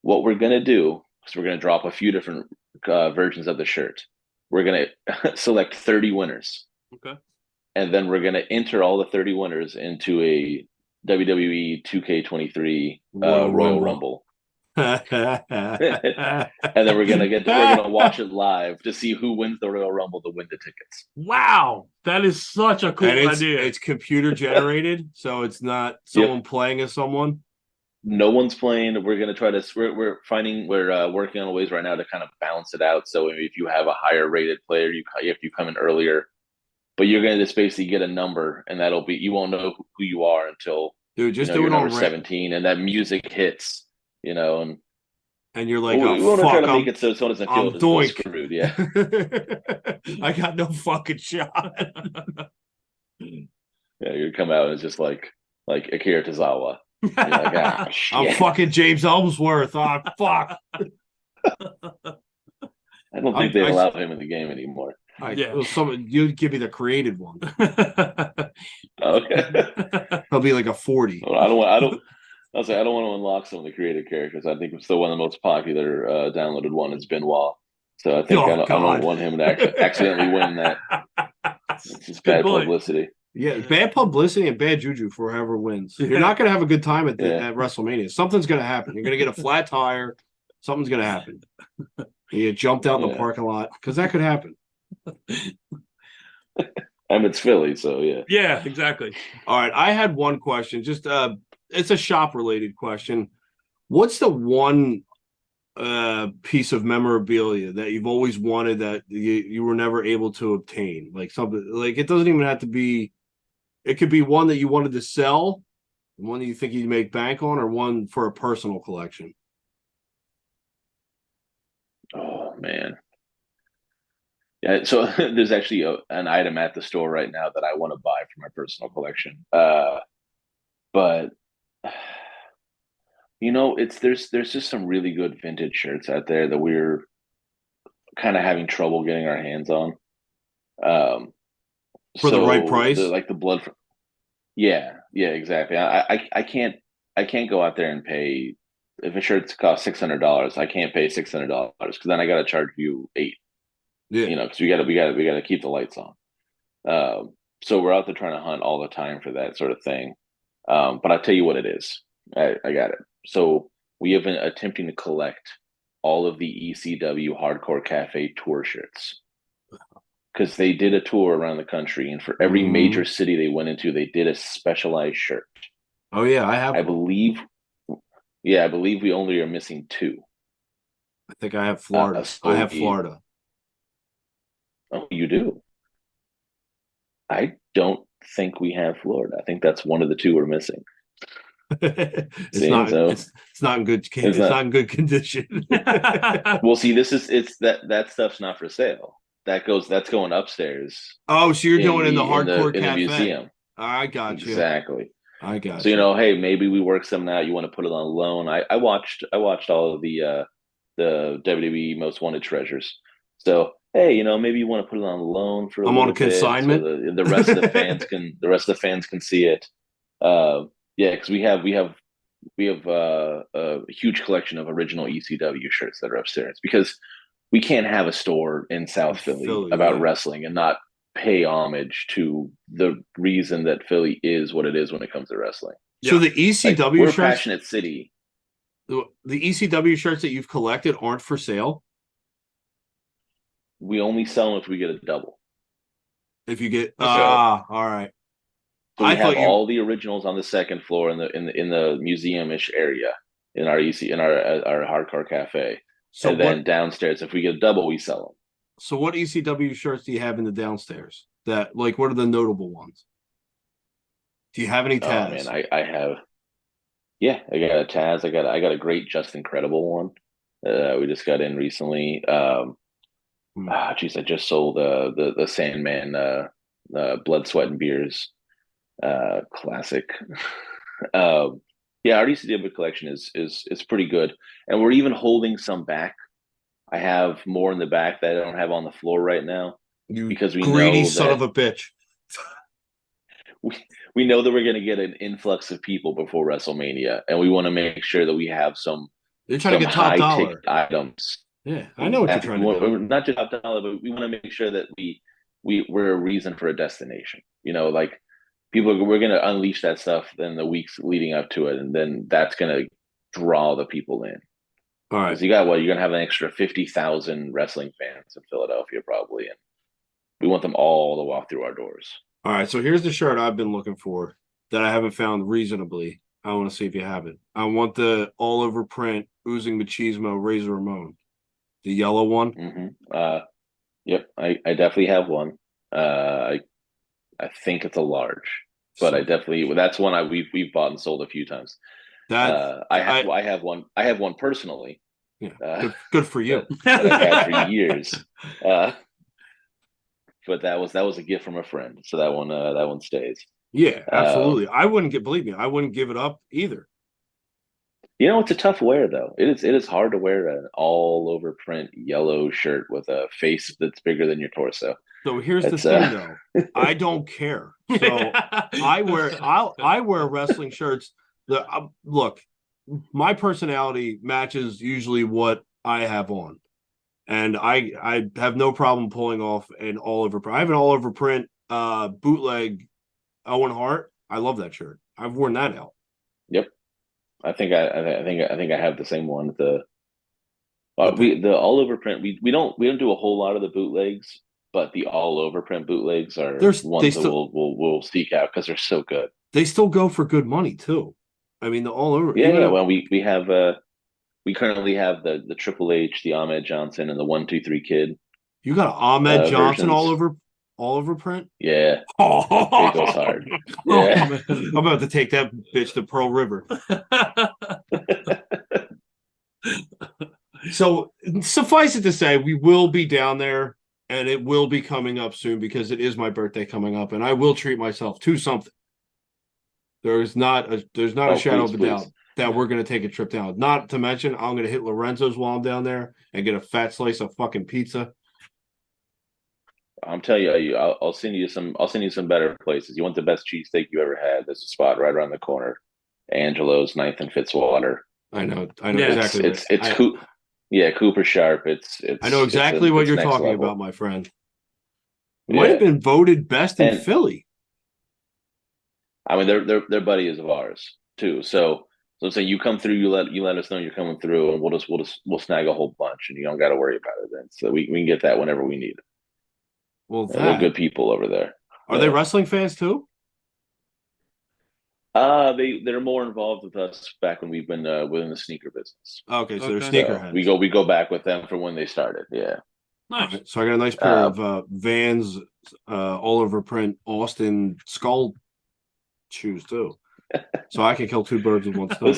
S12: What we're going to do is we're going to drop a few different versions of the shirt. We're going to select 30 winners.
S11: Okay.
S12: And then we're going to enter all the 30 winners into a WWE 2K23 Royal Rumble. And then we're gonna watch it live to see who wins the Royal Rumble to win the tickets.
S11: Wow, that is such a cool idea.
S1: It's computer generated, so it's not someone playing as someone.
S12: No one's playing. We're gonna try to. We're working on ways right now to kind of balance it out. So if you have a higher rated player, you come in earlier, but you're gonna just basically get a number, and you won't know who you are until
S1: do it
S12: on number 17, and that music hits. And
S1: you're like,
S12: we want to try to make it so someone doesn't feel screwed. Yeah,
S1: I got no fucking shot.
S12: Yeah, you come out and it's just like Akira Tozawa. Like,
S1: I'm fucking James Ellsworth. Oh fuck.
S12: I don't think they allow him in the game anymore.
S1: You give me the created one.
S12: Okay.
S1: He'll be like a 40.
S12: Well, I don't want to unlock some of the creative characters. I think still one of the most popular downloaded one is Benoit. So I think I don't want him to accidentally win that. It's just bad publicity.
S1: Yeah, bad publicity and bad juju for whoever wins. You're not going to have a good time at WrestleMania. Something's going to happen. You're going to get a flat tire. Something's going to happen. You jumped out in the parking lot because that could happen.
S12: It's Philly, so yeah.
S11: Yeah, exactly.
S1: All right, I had one question. Just it's a shop related question. What's the one piece of memorabilia that you've always wanted that you were never able to obtain? Like something like it doesn't even have to be. It could be one that you wanted to sell, one that you think you'd make bank on, or one for a personal collection.
S12: Oh man. Yeah, so there's actually an item at the store right now that I want to buy for my personal collection. But there's just some really good vintage shirts out there that we're kind of having trouble getting our hands on.
S1: For the right price,
S12: like the blood. Yeah, exactly. I can't go out there and pay if a shirt costs $600. I can't pay $600 because then I got to charge you $8. Yeah, because we got to keep the lights on. So we're out there trying to hunt all the time for that sort of thing. But I'll tell you what it is. I got it. So we have been attempting to collect all of the ECW Hardcore Cafe tour shirts, because they did a tour around the country, and for every major city they went into, they did a specialized shirt.
S1: Oh yeah, I
S12: I believe we only are missing 2.
S1: I think I have Florida.
S12: So
S1: I have Florida.
S12: Oh, you do? I don't think we have Florida. I think that's one of the 2 we're missing.
S1: It's not in good condition.
S12: Well, see, that stuff's not for sale. That's going upstairs.
S1: Oh, so you're going in the hardcore
S12: in the
S1: cafe
S12: museum.
S1: I got you.
S12: Exactly.
S1: I got
S12: so
S1: you.
S12: Hey, maybe we work something out. You want to put it on loan? I watched all of the WWE Most Wanted treasures. So hey, maybe you want to put it on loan for a little bit. I'm on consignment. So the rest of the fans can see it. Because we have a huge collection of original ECW shirts that are upstairs, because we can't have a store in South Philly about wrestling and not pay homage to the reason that Philly is what it is when it comes to wrestling.
S1: So the ECW
S12: we're
S1: shirts,
S12: a passionate city.
S1: The ECW shirts that you've collected aren't for sale.
S12: We only sell them if we get a double.
S1: If you get all right.
S12: So we have all the originals on the second floor in the museum-ish area in our our hardcore cafe. So then downstairs, if we get a double, we sell them.
S1: So what ECW shirts do you have in the downstairs? What are the notable ones? Do you have any Taz?
S12: Oh man, I have. Yeah, I got a Taz. I got a great Just Incredible one. We just got in recently. I just sold the Sandman Blood, Sweat, and Beers classic. Our ECW collection is pretty good, and we're even holding some back. I have more in the back that I don't have on the floor right now, because we
S1: greedy
S12: know
S1: son of a bitch.
S12: We know that we're going to get an influx of people before WrestleMania, and we want to make sure that we have some.
S1: They're trying to get top dollar
S12: items.
S1: Yeah, I know what you're trying to do.
S12: Not just top dollar, but we want to make sure that we're a reason for a destination. We're going to unleash that stuff in the weeks leading up to it, and then that's going to draw the people in.
S1: All right.
S12: You're going to have an extra 50,000 wrestling fans in Philadelphia probably, and we want them all to walk through our doors.
S1: All right, so here's the shirt I've been looking for that I haven't found reasonably. I want to see if you have it. I want the all-over print Oozing Machismo Razor Ramon, the yellow one.
S12: Mm-hmm. Yep, I definitely have one. I think it's a large, but that's one we've bought and sold a few times. I have one. I have one personally.
S1: Yeah, good for you.
S12: That I've had for years. But that was a gift from a friend, so that one stays.
S1: Yeah, absolutely. I wouldn't give it up either.
S12: It's a tough wear though. It is hard to wear an all over print yellow shirt with a face that's bigger than your torso.
S1: So here's the thing though. I don't care. So I wear wrestling shirts. Look, my personality matches usually what I have on. And I have no problem pulling off an all over print. I have an all over print bootleg Owen Hart. I love that shirt. I've worn that out.
S12: Yep, I think I have the same one. The all over print. We don't do a whole lot of the bootlegs, but the all over print bootlegs are ones that we'll seek out because they're so good.
S1: They still go for good money too. I mean, the all over.
S12: Yeah. Well, we have we currently have the Triple H, the Ahmed Johnson, and the 1-2-3 Kid.
S1: You got Ahmed Johnson versions. all over print?
S12: Yeah. It goes hard. Yeah.
S1: I'm about to take that bitch to Pearl River. So suffice it to say, we will be down there, and it will be coming up soon because it is my birthday coming up, and I will treat myself to something. There's not a shadow of a doubt that we're going to take a trip down. Not to mention, I'm going to hit Lorenzo's while I'm down there and get a fat slice of fucking pizza.
S12: I'm telling you, I'll send you some better places. You want the best cheesesteak you ever had? There's a spot right around the corner, Angelo's, 9th and Fitzwater.
S1: I know exactly.
S12: It's Cooper Sharp. It's
S1: I know exactly what you're talking about, my friend. Might have been voted best in Philly.
S12: I mean, they're buddies of ours too. So I'm saying you come through, you let us know you're coming through, and we'll snag a whole bunch, and you don't got to worry about it then. So we can get that whenever we need it.
S1: Well,
S12: they're good people over there.
S1: Are they wrestling fans too?
S12: They're more involved with us back when we've been within the sneaker business.
S1: Okay, so they're sneakerheads.
S12: We go back with them from when they started. Yeah.
S11: Nice.
S1: Right, so I got a nice pair of Vans all over print Austin skull shoes too. So I can kill two birds with one stone.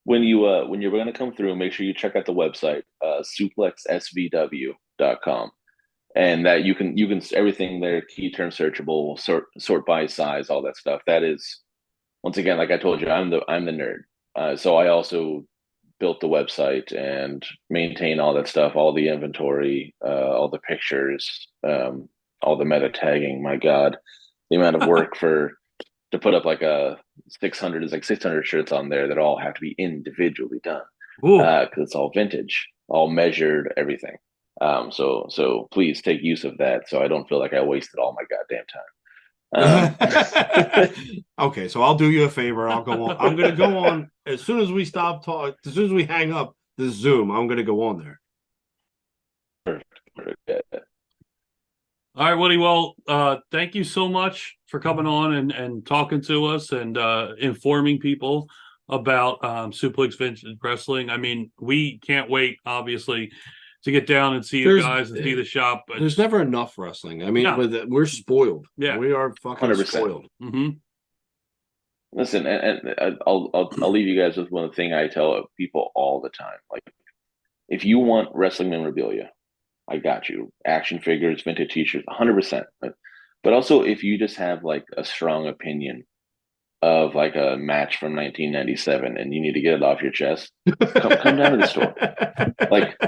S12: When you're going to come through, make sure you check out the website, suplexsvw.com. And that you can everything there, key term searchable, sort by size, all that stuff. That is, once again, like I told you, I'm the nerd. So I also built the website and maintain all that stuff, all the inventory, all the pictures, all the meta tagging. My God, the amount of work to put up like 600 shirts on there that all have to be individually done because it's all vintage, all measured, everything. So please take use of that, so I don't feel like I wasted all my goddamn time.
S1: Okay, so I'll do you a favor. I'll go on. I'm going to go on as soon as we stop talking. As soon as we hang up the Zoom, I'm going to go on there.
S12: Perfect.
S11: All right, Woody. Well, thank you so much for coming on and talking to us and informing people about Suplex Vintage Wrestling. I mean, we can't wait, obviously, to get down and see you guys and see the shop. But
S1: there's never enough wrestling. I mean, we're spoiled.
S11: Yeah,
S1: we are fucking
S12: 100%.
S1: spoiled.
S11: Mm-hmm.
S12: Listen, and I'll leave you guys with one thing I tell people all the time. Like, if you want wrestling memorabilia, I got you. Action figures, vintage T-shirts, 100%. But also, if you just have like a strong opinion of like a match from 1997 and you need to get it off your chest, come down to the store. Like,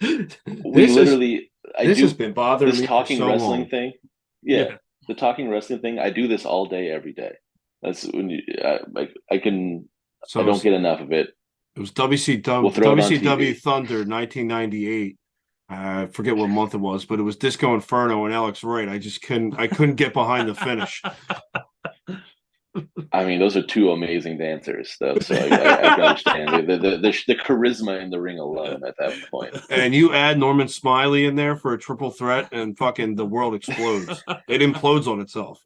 S1: this has been bothering me.
S12: This talking
S1: for so
S12: wrestling
S1: long.
S12: thing, yeah, the talking wrestling thing. I do this all day, every day. That's when I don't get enough of it.
S1: It was WCW Thunder 1998. I forget what month it was, but it was Disco Inferno and Alex Wright. I couldn't get behind the finish.
S12: I mean, those are two amazing dancers, though. So I can understand the charisma in the ring alone at that point.
S1: And you add Norman Smiley in there for a triple threat, and fucking the world explodes. It implodes on itself.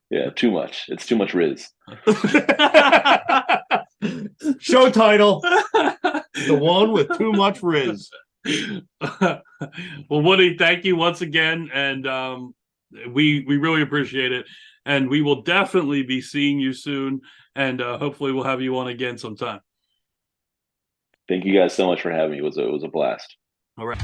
S12: Yeah, too much. It's too much rizz.
S1: Show title: the one with too much rizz.
S11: Well, Woody, thank you once again, and we really appreciate it. And we will definitely be seeing you soon, and hopefully we'll have you on again sometime.
S12: Thank you guys so much for having me. It was a blast.
S11: All right.